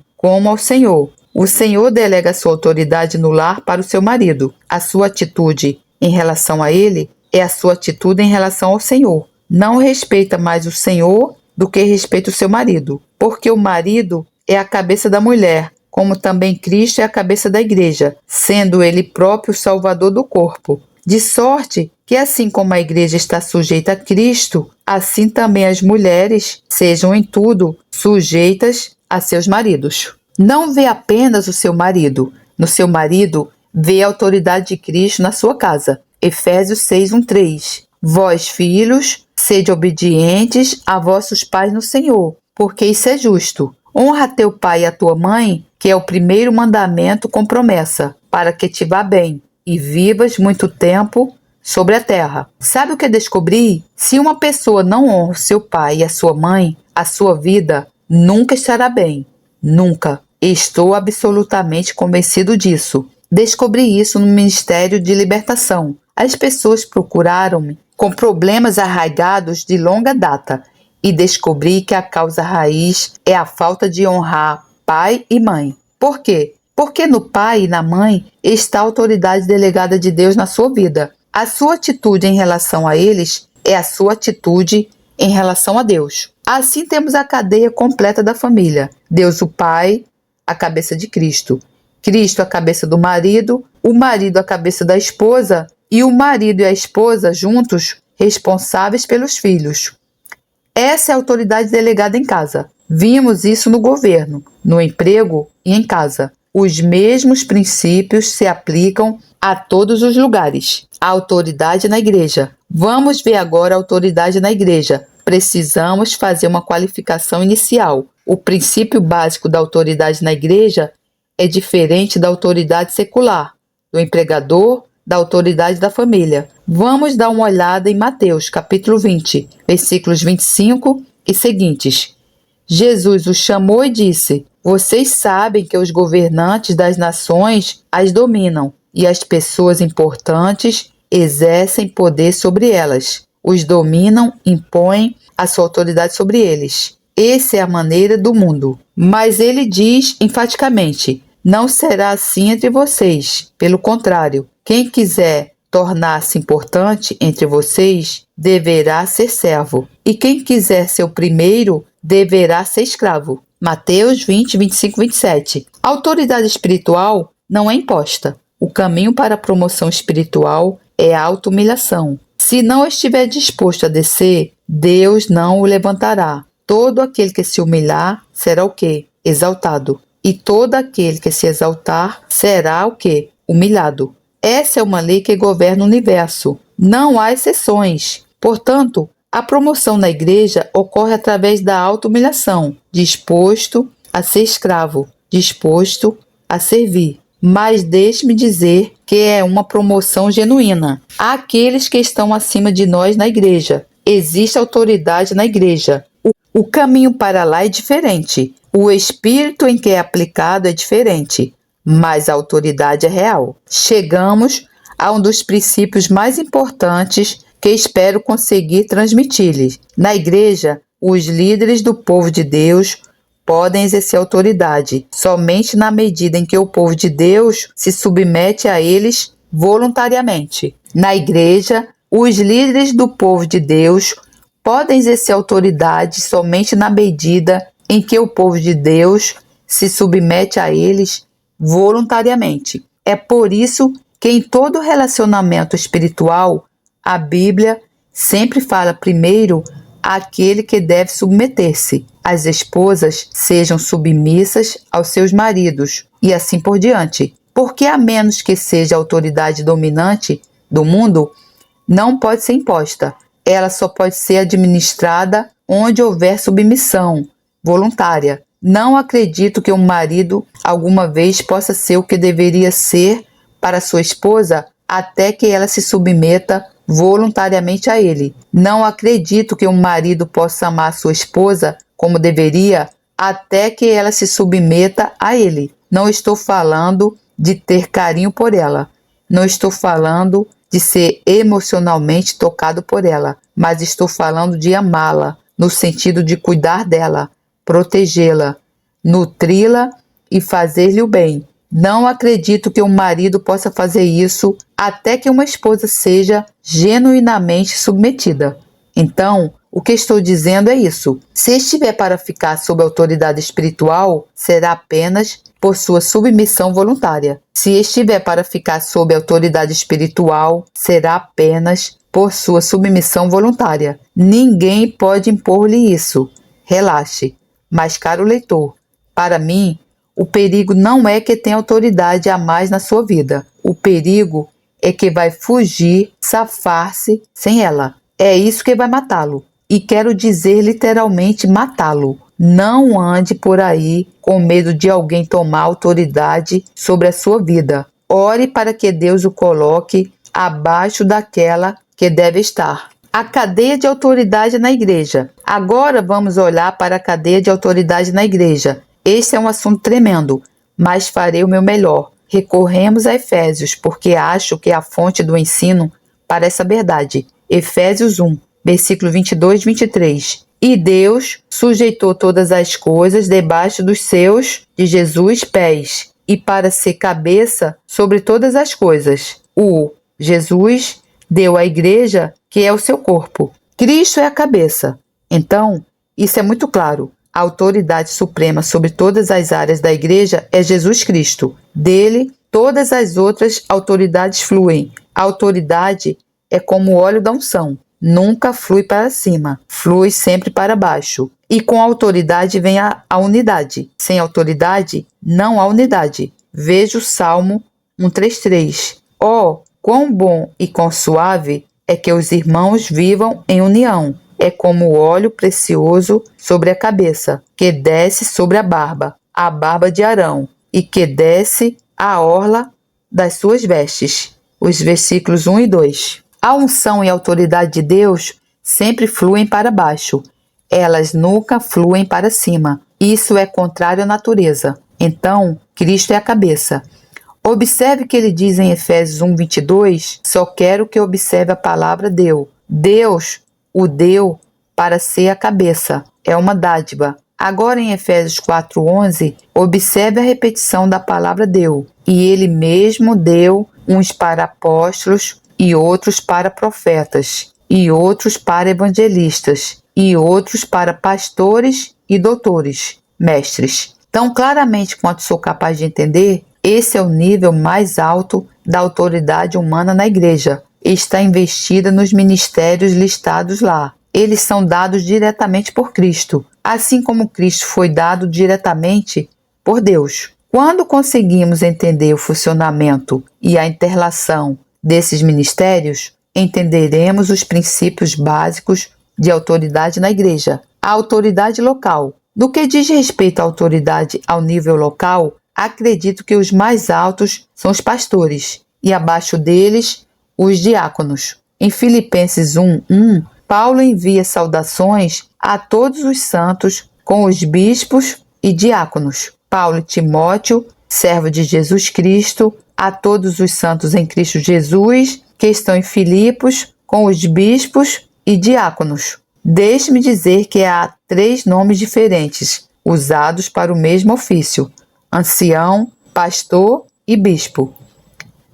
ao Senhor. O Senhor delega sua autoridade no lar para o seu marido. A sua atitude em relação a ele é a sua atitude em relação ao Senhor. Não respeita mais o Senhor do que respeita o seu marido, porque o marido é a cabeça da mulher, como também Cristo é a cabeça da igreja, sendo ele próprio o salvador do corpo. De sorte que, assim como a igreja está sujeita a Cristo, assim também as mulheres sejam em tudo sujeitas a seus maridos. Não vê apenas o seu marido. No seu marido, vê a autoridade de Cristo na sua casa. Efésios 6:1-3. Vós, filhos, sede obedientes a vossos pais no Senhor, porque isso é justo. Honra a teu pai e a tua mãe, que é o primeiro mandamento com promessa, para que te vá bem e vivas muito tempo sobre a terra. Sabe o que descobri? Se uma pessoa não honra o seu pai e a sua mãe, a sua vida nunca estará bem. Nunca. Estou absolutamente convencido disso. Descobri isso no Ministério de Libertação. As pessoas procuraram-me com problemas arraigados de longa data e descobri que a causa raiz é a falta de honrar pai e mãe. Por quê? Porque no pai e na mãe está a autoridade delegada de Deus na sua vida. A sua atitude em relação a eles é a sua atitude em relação a Deus. Assim temos a cadeia completa da família. Deus o Pai, a cabeça de Cristo. Cristo a cabeça do marido, o marido a cabeça da esposa e o marido e a esposa juntos responsáveis pelos filhos. Essa é a autoridade delegada em casa. Vimos isso no governo, no emprego e em casa. Os mesmos princípios se aplicam a todos os lugares. A autoridade na igreja. Vamos ver agora a autoridade na igreja. Precisamos fazer uma qualificação inicial. O princípio básico da autoridade na igreja é diferente da autoridade secular, do empregador, da autoridade da família. Vamos dar uma olhada em Mateus, capítulo 20, versículos 25 e seguintes. Jesus os chamou e disse: vocês sabem que os governantes das nações as dominam e as pessoas importantes exercem poder sobre elas. Os dominam, impõem a sua autoridade sobre eles. Essa é a maneira do mundo. Mas ele diz enfaticamente: não será assim entre vocês. Pelo contrário, quem quiser tornar-se importante entre vocês deverá ser servo. E quem quiser ser o primeiro deverá ser escravo. Mateus 20, 25, 27. A autoridade espiritual não é imposta. O caminho para a promoção espiritual é a auto-humilhação. Se não estiver disposto a descer, Deus não o levantará. Todo aquele que se humilhar será o quê? Exaltado. E todo aquele que se exaltar será o quê? Humilhado. Essa é uma lei que governa o universo. Não há exceções. Portanto, a promoção na igreja ocorre através da auto-humilhação, disposto a ser escravo, disposto a servir. Mas deixe-me dizer que é uma promoção genuína. Há aqueles que estão acima de nós na igreja. Existe autoridade na igreja. O caminho para lá é diferente. O espírito em que é aplicado é diferente, mas a autoridade é real. Chegamos a um dos princípios mais importantes que espero conseguir transmitir-lhes. Na igreja, os líderes do povo de Deus podem exercer autoridade somente na medida em que o povo de Deus se submete a eles voluntariamente. Na igreja, os líderes do povo de Deus podem exercer autoridade somente na medida em que o povo de Deus se submete a eles voluntariamente. É por isso que em todo relacionamento espiritual, a Bíblia sempre fala primeiro àquele que deve submeter-se. As esposas sejam submissas aos seus maridos e assim por diante. Porque a menos que seja a autoridade dominante do mundo, não pode ser imposta. Ela só pode ser administrada onde houver submissão voluntária. Não acredito que um marido alguma vez possa ser o que deveria ser para sua esposa até que ela se submeta voluntariamente a ele. Não acredito que um marido possa amar sua esposa como deveria até que ela se submeta a ele. Não estou falando de ter carinho por ela. Não estou falando de ser emocionalmente tocado por ela, mas estou falando de amá-la, no sentido de cuidar dela, protegê-la, nutri-la e fazer-lhe o bem. Não acredito que um marido possa fazer isso até que uma esposa seja genuinamente submetida. Então, o que estou dizendo é isso. Se estiver para ficar sob autoridade espiritual, será apenas por sua submissão voluntária. Se estiver para ficar sob autoridade espiritual, será apenas por sua submissão voluntária. Ninguém pode impor-lhe isso. Relaxe. Mas, caro leitor, para mim, o perigo não é que tenha autoridade a mais na sua vida. O perigo é que vai fugir, safar-se sem ela. É isso que vai matá-lo. E quero dizer literalmente matá-lo. Não ande por aí com medo de alguém tomar autoridade sobre a sua vida. Ore para que Deus o coloque abaixo daquela que deve estar. A cadeia de autoridade na igreja. Agora vamos olhar para a cadeia de autoridade na igreja. Este é um assunto tremendo, mas farei o meu melhor. Recorremos a Efésios, porque acho que é a fonte do ensino para essa verdade. Efésios 1, versículo 22 e 23. E Deus sujeitou todas as coisas debaixo dos seus, de Jesus, pés, e para ser cabeça sobre todas as coisas. O Jesus deu à igreja, que é o seu corpo. Cristo é a cabeça. Então, isso é muito claro. A autoridade suprema sobre todas as áreas da igreja é Jesus Cristo. Dele, todas as outras autoridades fluem. A autoridade é como o óleo da unção. Nunca flui para cima, flui sempre para baixo. E com a autoridade vem a unidade. Sem autoridade, não há unidade. Veja o Salmo 133. Oh, quão bom e quão suave é que os irmãos vivam em união. É como o óleo precioso sobre a cabeça, que desce sobre a barba de Arão, e que desce a orla das suas vestes. Os versículos 1 e 2. A unção e a autoridade de Deus sempre fluem para baixo. Elas nunca fluem para cima. Isso é contrário à natureza. Então, Cristo é a cabeça. Observe que ele diz em Efésios 1, 22, só quero que observe a palavra deu. Deus o deu para ser a cabeça. É uma dádiva. Agora em Efésios 4:11, observe a repetição da palavra deu. E ele mesmo deu uns para apóstolos, e outros para profetas, e outros para evangelistas, e outros para pastores e doutores, mestres. Tão claramente quanto sou capaz de entender, esse é o nível mais alto da autoridade humana na igreja. Está investida nos ministérios listados lá. Eles são dados diretamente por Cristo, assim como Cristo foi dado diretamente por Deus. Quando conseguimos entender o funcionamento e a interrelação desses ministérios, entenderemos os princípios básicos de autoridade na igreja. A autoridade local. No que diz respeito à autoridade ao nível local, acredito que os mais altos são os pastores e abaixo deles os diáconos. Em Filipenses 1:1, Paulo envia saudações a todos os santos com os bispos e diáconos. Paulo e Timóteo, servo de Jesus Cristo, a todos os santos em Cristo Jesus, que estão em Filipos, com os bispos e diáconos. Deixe-me dizer que há 3 nomes diferentes, usados para o mesmo ofício: ancião, pastor e bispo.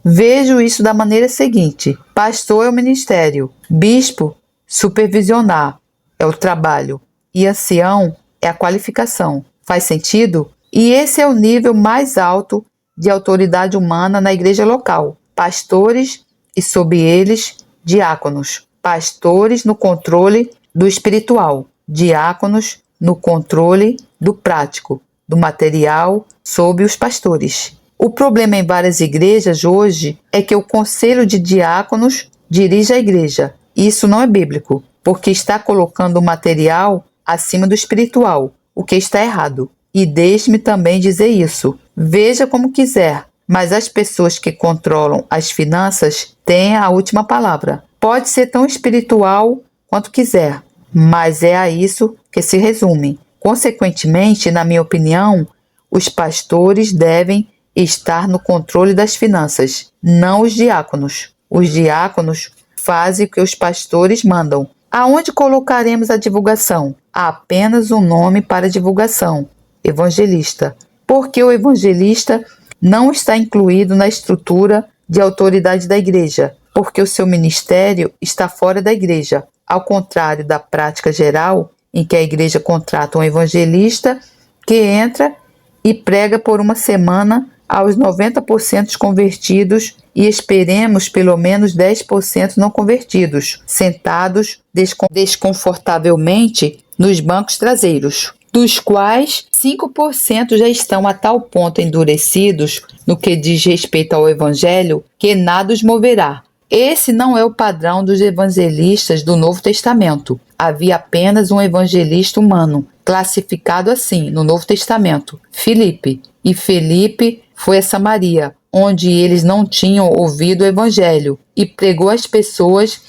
Vejo isso da maneira seguinte: pastor é o ministério, bispo, supervisionar, é o trabalho, e ancião é a qualificação. Faz sentido? E esse é o nível mais alto de autoridade humana na igreja local. Pastores e, sob eles, diáconos. Pastores no controle do espiritual. Diáconos no controle do prático, do material, sob os pastores. O problema em várias igrejas hoje é que o conselho de diáconos dirige a igreja. Isso não é bíblico, porque está colocando o material acima do espiritual, o que está errado. E deixe-me também dizer isso. Veja como quiser, mas as pessoas que controlam as finanças têm a última palavra. Pode ser tão espiritual quanto quiser, mas é a isso que se resume. Consequentemente, na minha opinião, os pastores devem estar no controle das finanças, não os diáconos. Os diáconos fazem o que os pastores mandam. Aonde colocaremos a divulgação? Há apenas um nome para divulgação: evangelista. Porque o evangelista não está incluído na estrutura de autoridade da igreja, porque o seu ministério está fora da igreja, ao contrário da prática geral, em que a igreja contrata um evangelista que entra e prega por uma semana aos 90% convertidos e esperemos pelo menos 10% não convertidos, sentados desconfortavelmente nos bancos traseiros, dos quais 5% já estão a tal ponto endurecidos no que diz respeito ao evangelho que nada os moverá. Esse não é o padrão dos evangelistas do Novo Testamento. Havia apenas um evangelista humano, classificado assim no Novo Testamento, Filipe. E Filipe foi a Samaria, onde eles não tinham ouvido o evangelho, e pregou às pessoas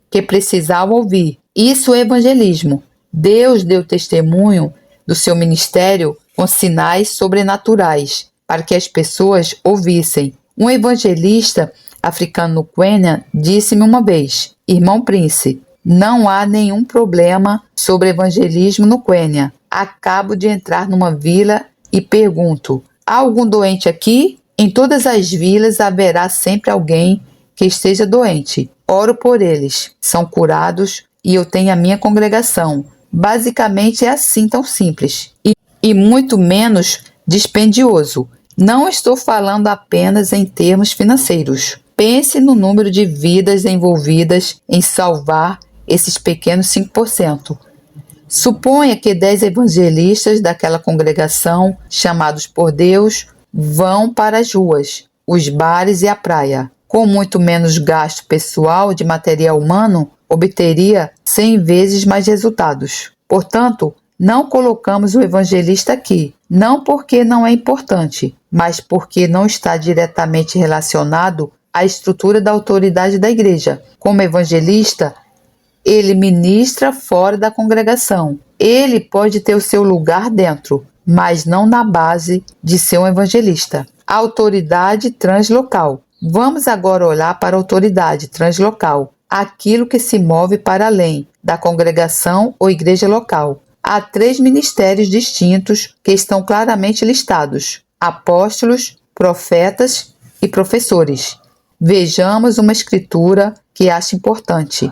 que precisavam ouvir. Isso é evangelismo. Deus deu testemunho do seu ministério com sinais sobrenaturais, para que as pessoas ouvissem. Um evangelista africano no Quênia disse-me uma vez: irmão Prince, não há nenhum problema sobre evangelismo no Quênia. Acabo de entrar numa vila e pergunto: há algum doente aqui? Em todas as vilas haverá sempre alguém que esteja doente. Oro por eles, são curados e eu tenho a minha congregação. Basicamente é assim, tão simples e muito menos dispendioso. Não estou falando apenas em termos financeiros. Pense no número de vidas envolvidas em salvar esses pequenos 5%. Suponha que 10 evangelistas daquela congregação, chamados por Deus, vão para as ruas, os bares e a praia. Com muito menos gasto pessoal de material humano, obteria 100 vezes mais resultados. Portanto, não colocamos o evangelista aqui, não porque não é importante, mas porque não está diretamente relacionado à estrutura da autoridade da igreja. Como evangelista, ele ministra fora da congregação. Ele pode ter o seu lugar dentro, mas não na base de ser um evangelista. A autoridade translocal. Vamos agora olhar para a autoridade translocal, aquilo que se move para além da congregação ou igreja local. Há 3 ministérios distintos que estão claramente listados: apóstolos, profetas e professores. Vejamos uma escritura que acho importante.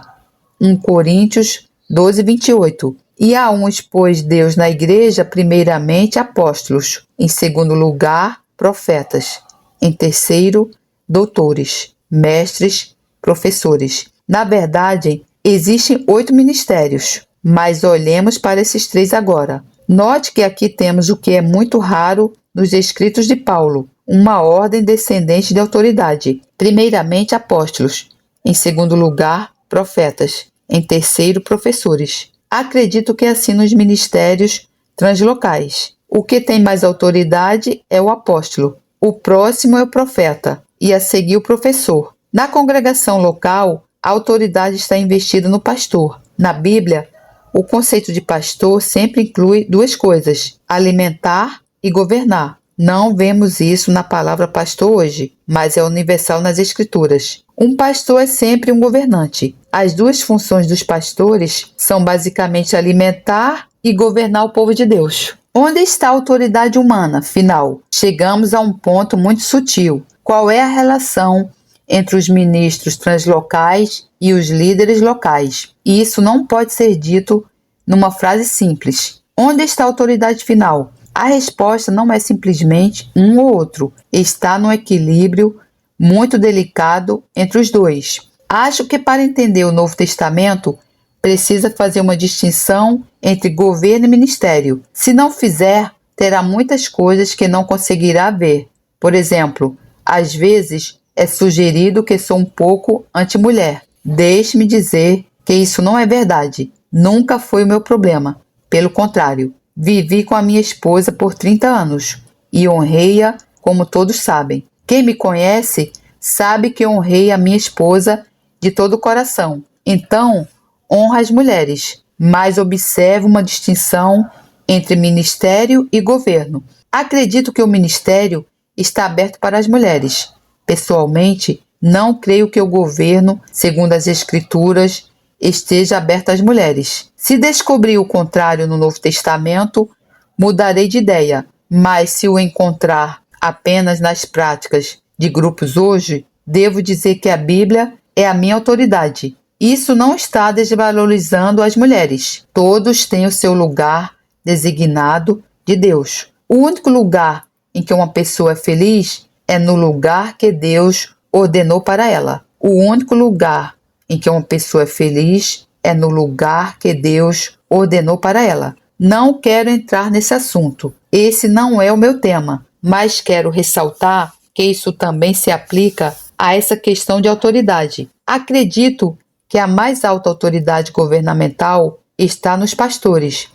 1 Coríntios 12, 28. E a uns pôs Deus na igreja, primeiramente apóstolos, em segundo lugar profetas, em terceiro doutores, mestres, professores. Na verdade, existem 8 ministérios, mas olhemos para esses 3 agora. Note que aqui temos o que é muito raro nos escritos de Paulo, uma ordem descendente de autoridade. Primeiramente apóstolos, em segundo lugar profetas, em terceiro professores. Acredito que é assim nos ministérios translocais. O que tem mais autoridade é o apóstolo, o próximo é o profeta e a seguir o professor. Na congregação local, a autoridade está investida no pastor. Na Bíblia, o conceito de pastor sempre inclui 2 coisas: alimentar e governar. Não vemos isso na palavra pastor hoje, mas é universal nas Escrituras. Um pastor é sempre um governante. As 2 funções dos pastores são basicamente alimentar e governar o povo de Deus. Onde está a autoridade humana, final? Chegamos a um ponto muito sutil. Qual é a relação entre os ministros translocais e os líderes locais? E isso não pode ser dito numa frase simples. Onde está a autoridade final? A resposta não é simplesmente um ou outro. Está no equilíbrio muito delicado entre os dois. Acho que para entender o Novo Testamento, precisa fazer uma distinção entre governo e ministério. Se não fizer, terá muitas coisas que não conseguirá ver. Por exemplo, às vezes é sugerido que sou um pouco anti-mulher. Deixe-me dizer que isso não é verdade. Nunca foi o meu problema. Pelo contrário, vivi com a minha esposa por 30 anos e honrei-a como todos sabem. Quem me conhece sabe que honrei a minha esposa de todo o coração. Então, honra as mulheres, mas observe uma distinção entre ministério e governo. Acredito que o ministério está aberto para as mulheres. Pessoalmente, não creio que o governo, segundo as Escrituras, esteja aberto às mulheres. Se descobrir o contrário no Novo Testamento, mudarei de ideia, mas se o encontrar apenas nas práticas de grupos hoje, devo dizer que a Bíblia é a minha autoridade. Isso não está desvalorizando as mulheres. Todos têm o seu lugar designado de Deus. O único lugar em que uma pessoa é feliz é no lugar que Deus ordenou para ela. O único lugar em que uma pessoa é feliz é no lugar que Deus ordenou para ela. Não quero entrar nesse assunto. Esse não é o meu tema, mas quero ressaltar que isso também se aplica a essa questão de autoridade. Acredito que a mais alta autoridade governamental está nos pastores,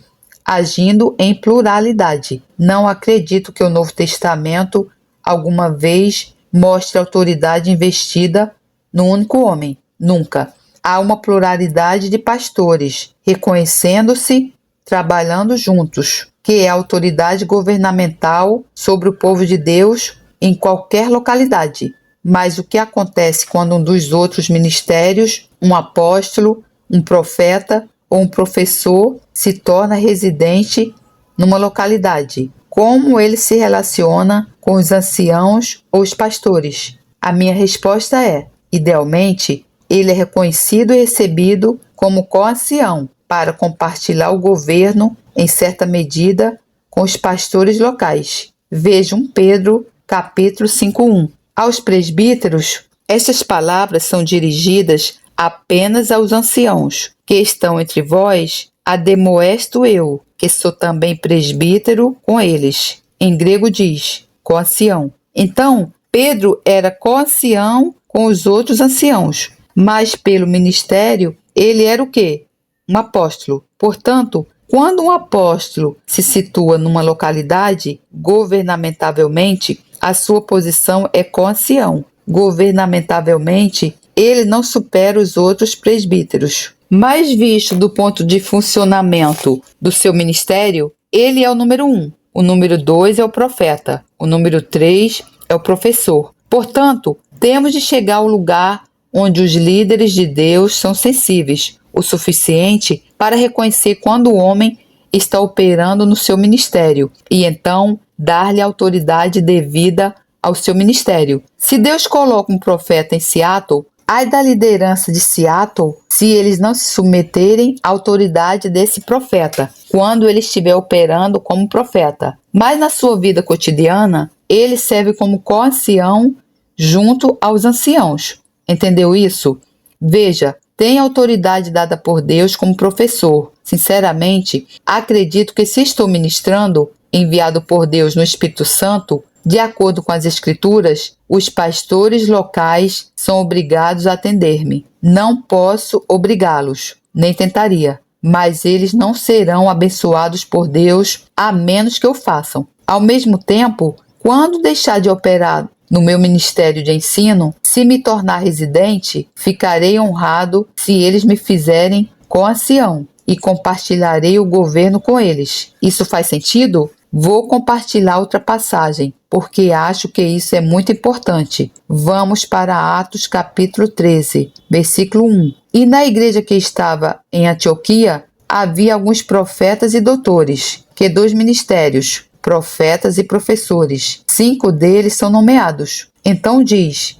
agindo em pluralidade. Não acredito que o Novo Testamento alguma vez mostre autoridade investida no único homem. Nunca. Há uma pluralidade de pastores, reconhecendo-se, trabalhando juntos, que é a autoridade governamental sobre o povo de Deus em qualquer localidade. Mas o que acontece quando um dos outros ministérios, um apóstolo, um profeta ou um professor, se torna residente numa localidade? Como ele se relaciona com os anciãos ou os pastores? A minha resposta é, idealmente, ele é reconhecido e recebido como co-ancião para compartilhar o governo, em certa medida, com os pastores locais. Veja 1 Pedro, capítulo 5:1. Aos presbíteros, estas palavras são dirigidas apenas aos anciãos, que estão entre vós, ademoesto eu, que sou também presbítero com eles. Em grego diz, co-ancião. Então, Pedro era co-ancião com os outros anciãos, mas pelo ministério, ele era o quê? Um apóstolo. Portanto, quando um apóstolo se situa numa localidade, governamentavelmente, a sua posição é co-ancião. Governamentavelmente, ele não supera os outros presbíteros. Mas visto do ponto de funcionamento do seu ministério, ele é o número 1. O número 2 é o profeta. O número 3 é o professor. Portanto, temos de chegar ao lugar onde os líderes de Deus são sensíveis o suficiente para reconhecer quando o homem está operando no seu ministério e então dar-lhe a autoridade devida ao seu ministério. Se Deus coloca um profeta em Seattle, ai da liderança de Seattle se eles não se submeterem à autoridade desse profeta quando ele estiver operando como profeta. Mas na sua vida cotidiana, ele serve como co-ancião junto aos anciãos. Entendeu isso? Veja, tem autoridade dada por Deus como professor. Sinceramente, acredito que se estou ministrando, enviado por Deus no Espírito Santo, de acordo com as Escrituras, os pastores locais são obrigados a atender-me. Não posso obrigá-los, nem tentaria, mas eles não serão abençoados por Deus a menos que o façam. Ao mesmo tempo, quando deixar de operar no meu ministério de ensino, se me tornar residente, ficarei honrado se eles me fizerem co-ancião e compartilharei o governo com eles. Isso faz sentido? Vou compartilhar outra passagem, porque acho que isso é muito importante. Vamos para Atos capítulo 13, versículo 1. E na igreja que estava em Antioquia, havia alguns profetas e doutores, que 2 ministérios, profetas e professores. 5 deles são nomeados. Então diz,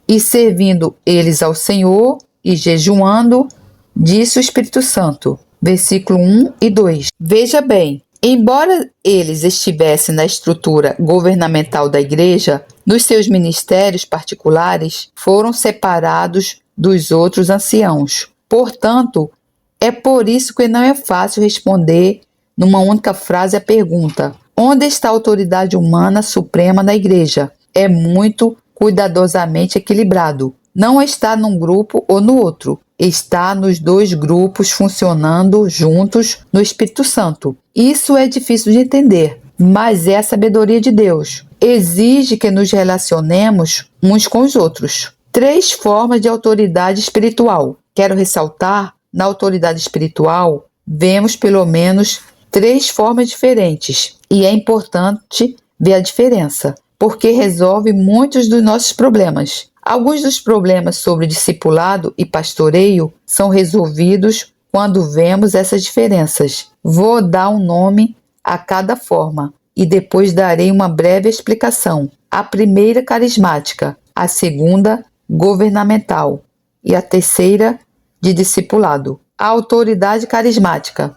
e servindo eles ao Senhor e jejuando, disse o Espírito Santo. Versículo 1 e 2. Veja bem, Embora eles estivessem na estrutura governamental da igreja, nos seus ministérios particulares foram separados dos outros anciãos. Portanto, é por isso que não é fácil responder numa única frase a pergunta: onde está a autoridade humana suprema da igreja? É muito cuidadosamente equilibrado. Não está num grupo ou no outro. Está nos dois grupos funcionando juntos no Espírito Santo. Isso é difícil de entender, mas é a sabedoria de Deus. Exige que nos relacionemos uns com os outros. 3 formas de autoridade espiritual. Quero ressaltar, na autoridade espiritual, vemos pelo menos 3 formas diferentes. E é importante ver a diferença, porque resolve muitos dos nossos problemas. Alguns dos problemas sobre discipulado e pastoreio são resolvidos quando vemos essas diferenças. Vou dar um nome a cada forma e depois darei uma breve explicação. A primeira, carismática; a segunda, governamental; e a terceira, de discipulado. A autoridade carismática.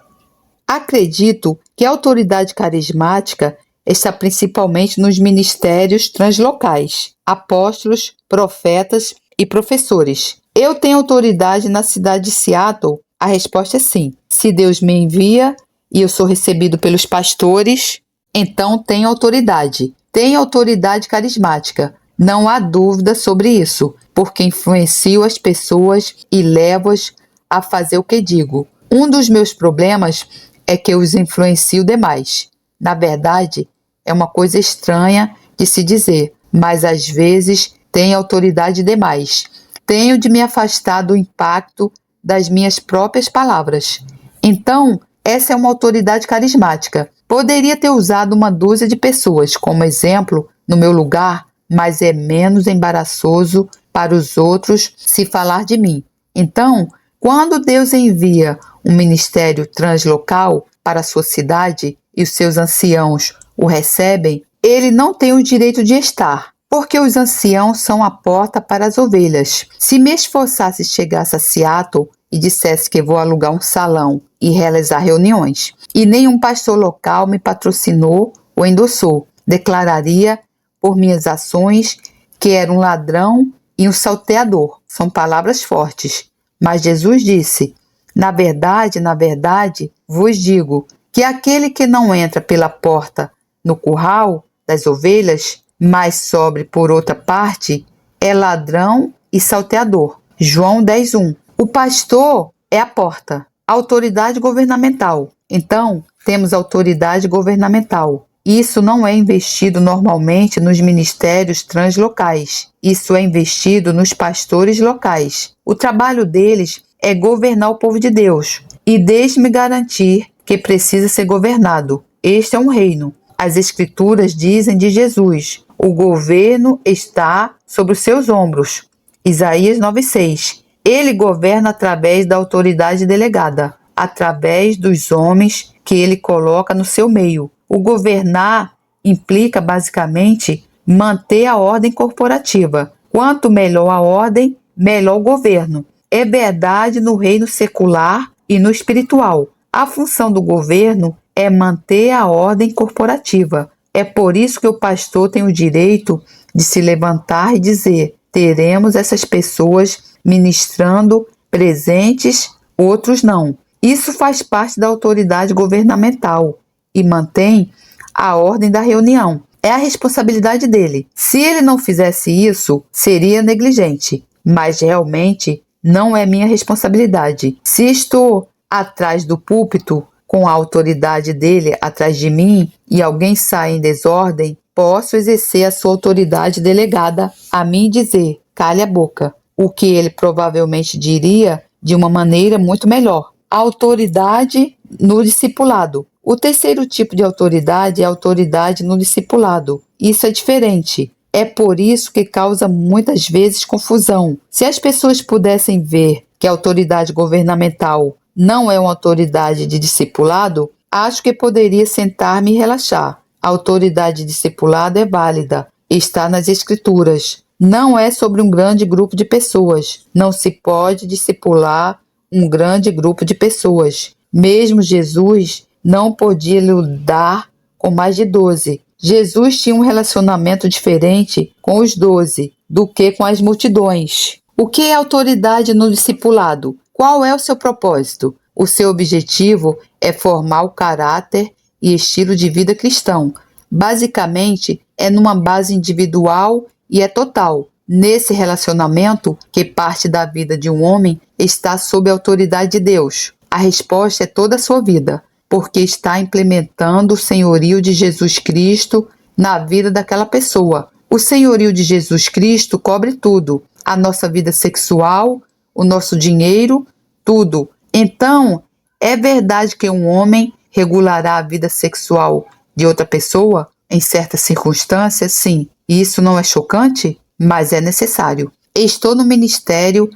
Acredito que a autoridade carismática está principalmente nos ministérios translocais, apóstolos, profetas e professores. Eu tenho autoridade na cidade de Seattle? A resposta é sim. Se Deus me envia e eu sou recebido pelos pastores, então tenho autoridade. Tenho autoridade carismática. Não há dúvida sobre isso, porque influencio as pessoas e levo-as a fazer o que digo. Um dos meus problemas é que eu os influencio demais. Na verdade, é uma coisa estranha de se dizer, mas às vezes tenho autoridade demais. Tenho de me afastar do impacto das minhas próprias palavras. Então, essa é uma autoridade carismática. Poderia ter usado uma dúzia de pessoas como exemplo no meu lugar, mas é menos embaraçoso para os outros se falar de mim. Então, quando Deus envia um ministério translocal para a sua cidade e os seus anciãos o recebem, ele não tem o direito de estar, porque os anciãos são a porta para as ovelhas. Se me esforçasse e chegasse a Seattle e dissesse que vou alugar um salão e realizar reuniões, e nenhum pastor local me patrocinou ou endossou, declararia por minhas ações que era um ladrão e um salteador. São palavras fortes. Mas Jesus disse: na verdade, vos digo que aquele que não entra pela porta no curral das ovelhas, mas sobe por outra parte, é ladrão e salteador. João 10:1. O pastor é a porta, a autoridade governamental. Então, temos autoridade governamental. Isso não é investido normalmente nos ministérios translocais. Isso é investido nos pastores locais. O trabalho deles é governar o povo de Deus. E deixe-me garantir que precisa ser governado. Este é um reino. As Escrituras dizem de Jesus: o governo está sobre os seus ombros. Isaías 9:6. Ele governa através da autoridade delegada, através dos homens que ele coloca no seu meio. O governar implica basicamente manter a ordem corporativa. Quanto melhor a ordem, melhor o governo. É verdade no reino secular e no espiritual. A função do governo é manter a ordem corporativa. É por isso que o pastor tem o direito de se levantar e dizer: teremos essas pessoas ministrando presentes, outros não. Isso faz parte da autoridade governamental e mantém a ordem da reunião. É a responsabilidade dele. Se ele não fizesse isso, seria negligente, mas realmente não é minha responsabilidade. Se estou atrás do púlpito com a autoridade dele atrás de mim e alguém sai em desordem, posso exercer a sua autoridade delegada a mim e dizer: cale a boca. O que ele provavelmente diria de uma maneira muito melhor. A autoridade no discipulado. O terceiro tipo de autoridade é a autoridade no discipulado. Isso é diferente. É por isso que causa muitas vezes confusão. Se as pessoas pudessem ver que a autoridade governamental não é uma autoridade de discipulado, acho que poderia sentar-me e relaxar. A autoridade de discipulado é válida, está nas Escrituras. Não é sobre um grande grupo de pessoas. Não se pode discipular um grande grupo de pessoas. Mesmo Jesus não podia lidar com mais de 12. Jesus tinha um relacionamento diferente com os 12 do que com as multidões. O que é autoridade no discipulado? Qual é o seu propósito? O seu objetivo é formar o caráter e estilo de vida cristão. Basicamente, é numa base individual e é total. Nesse relacionamento, que parte da vida de um homem está sob a autoridade de Deus. A resposta é toda a sua vida, porque está implementando o senhorio de Jesus Cristo na vida daquela pessoa. O senhorio de Jesus Cristo cobre tudo, a nossa vida sexual, o nosso dinheiro, tudo. Então, é verdade que um homem regulará a vida sexual de outra pessoa em certas circunstâncias? Sim. E isso não é chocante? Mas é necessário. Estou no ministério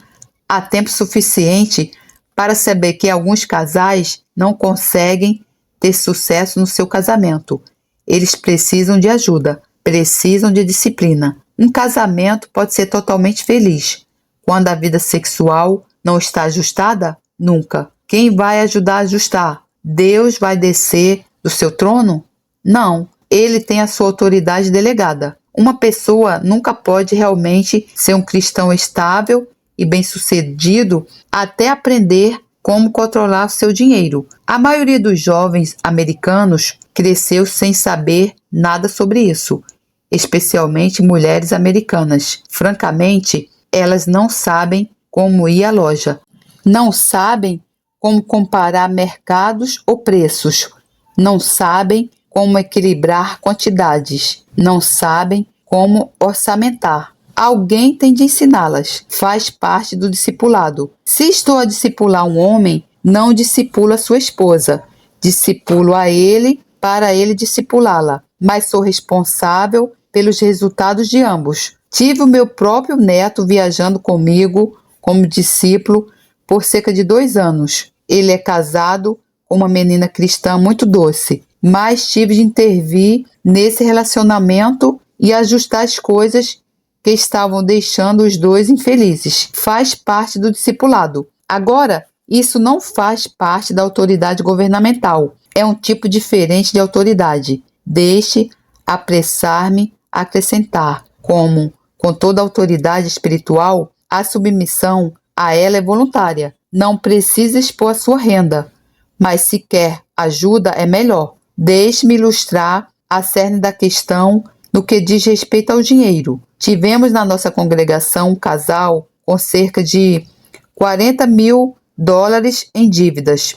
há tempo suficiente para saber que alguns casais não conseguem ter sucesso no seu casamento. Eles precisam de ajuda, precisam de disciplina. Um casamento pode ser totalmente feliz. Quando a vida sexual não está ajustada? Nunca. Quem vai ajudar a ajustar? Deus vai descer do seu trono? Não. Ele tem a sua autoridade delegada. Uma pessoa nunca pode realmente ser um cristão estável e bem-sucedido até aprender como controlar o seu dinheiro. A maioria dos jovens americanos cresceu sem saber nada sobre isso, especialmente mulheres americanas. Francamente, elas não sabem como ir à loja, não sabem como comparar mercados ou preços, não sabem como equilibrar quantidades, não sabem como orçamentar. Alguém tem de ensiná-las. Faz parte do discipulado. Se estou a discipular um homem, não discipulo a sua esposa. Discipulo a ele para ele discipulá-la, mas sou responsável pelos resultados de ambos. Tive o meu próprio neto viajando comigo como discípulo por cerca de 2 anos. Ele é casado com uma menina cristã muito doce, mas tive de intervir nesse relacionamento e ajustar as coisas que estavam deixando os dois infelizes. Faz parte do discipulado. Agora, isso não faz parte da autoridade governamental. É um tipo diferente de autoridade. Deixe apressar-me a acrescentar, como com toda autoridade espiritual, a submissão a ela é voluntária. Não precisa expor a sua renda, mas se quer ajuda é melhor. Deixe-me ilustrar a cerne da questão no que diz respeito ao dinheiro. Tivemos na nossa congregação um casal com cerca de $40 mil em dívidas.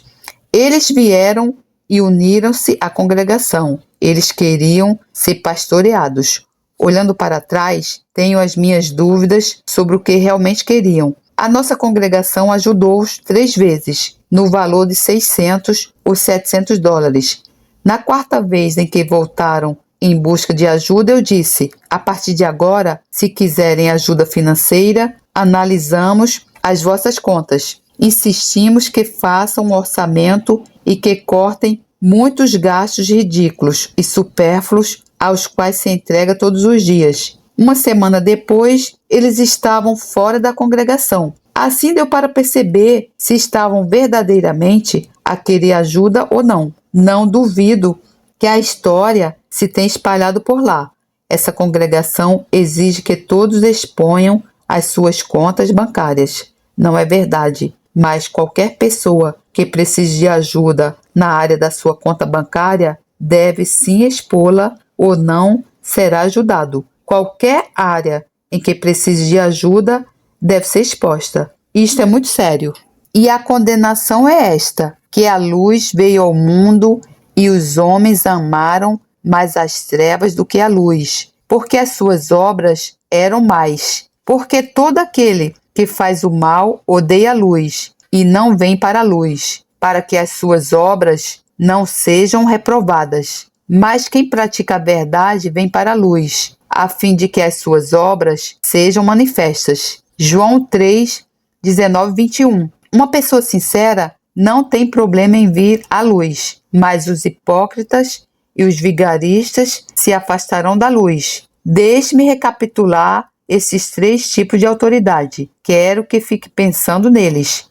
Eles vieram e uniram-se à congregação. Eles queriam ser pastoreados. Olhando para trás, tenho as minhas dúvidas sobre o que realmente queriam. A nossa congregação ajudou-os 3 vezes, no valor de $600 ou $700. Na 4ª vez em que voltaram em busca de ajuda, eu disse: a partir de agora, se quiserem ajuda financeira, analisamos as vossas contas. Insistimos que façam um orçamento e que cortem muitos gastos ridículos e supérfluos aos quais se entrega todos os dias. Uma semana depois, eles estavam fora da congregação. Assim deu para perceber se estavam verdadeiramente a querer ajuda ou não. Não duvido que a história se tenha espalhado por lá. Essa congregação exige que todos exponham as suas contas bancárias. Não é verdade, mas qualquer pessoa que precise de ajuda na área da sua conta bancária deve sim expô-la ou não será ajudado. Qualquer área em que precise de ajuda deve ser exposta. Isto é muito sério. E a condenação é esta, que a luz veio ao mundo e os homens amaram mais as trevas do que a luz, porque as suas obras eram más. Porque todo aquele que faz o mal odeia a luz e não vem para a luz, para que as suas obras não sejam reprovadas. Mas quem pratica a verdade vem para a luz, a fim de que as suas obras sejam manifestas. João 3, 19, 21. Uma pessoa sincera não tem problema em vir à luz, mas os hipócritas e os vigaristas se afastarão da luz. Deixe-me recapitular esses 3 tipos de autoridade. Quero que fique pensando neles,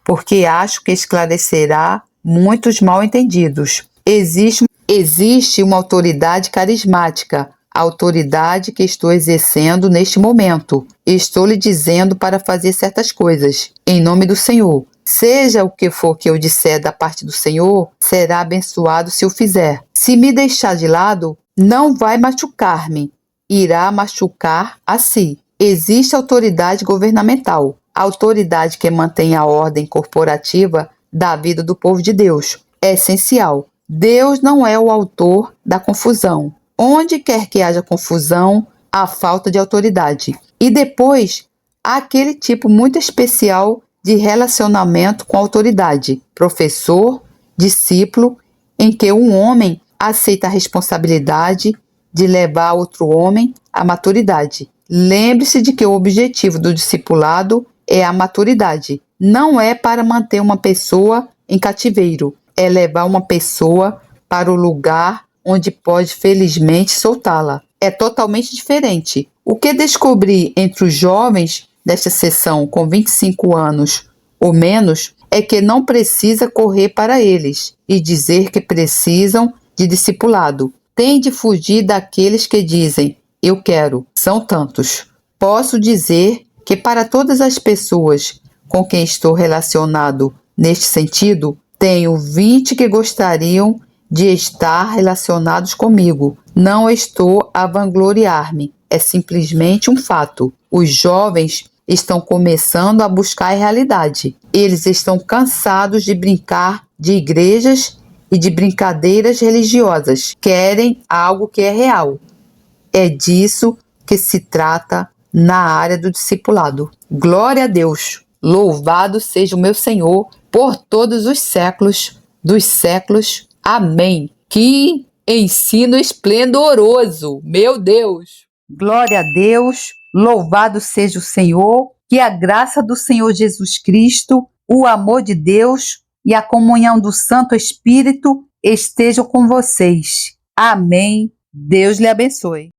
porque acho que esclarecerá muitos mal-entendidos. Existe uma autoridade carismática, a autoridade que estou exercendo neste momento. Estou lhe dizendo para fazer certas coisas, em nome do Senhor. Seja o que for que eu disser da parte do Senhor, será abençoado se o fizer. Se me deixar de lado, não vai machucar-me, irá machucar a si. Existe autoridade governamental, a autoridade que mantém a ordem corporativa da vida do povo de Deus. É essencial. Deus não é o autor da confusão. Onde quer que haja confusão, há falta de autoridade. E depois, há aquele tipo muito especial de relacionamento com a autoridade, professor, discípulo, em que um homem aceita a responsabilidade de levar outro homem à maturidade. Lembre-se de que o objetivo do discipulado é a maturidade. Não é para manter uma pessoa em cativeiro, é levar uma pessoa para o lugar onde pode felizmente soltá-la. É totalmente diferente. O que descobri entre os jovens desta sessão com 25 anos ou menos é que não precisa correr para eles e dizer que precisam de discipulado. Tem de fugir daqueles que dizem, eu quero. São tantos. Posso dizer que para todas as pessoas com quem estou relacionado neste sentido, tenho 20 que gostariam de estar relacionados comigo. Não estou a vangloriar-me, é simplesmente um fato. Os jovens estão começando a buscar a realidade. Eles estão cansados de brincar de igrejas e de brincadeiras religiosas. Querem algo que é real. É disso que se trata na área do discipulado. Glória a Deus! Louvado seja o meu Senhor por todos os séculos dos séculos. Amém. Que ensino esplendoroso, meu Deus! Glória a Deus, louvado seja o Senhor, que a graça do Senhor Jesus Cristo, o amor de Deus e a comunhão do Santo Espírito estejam com vocês. Amém. Deus lhe abençoe.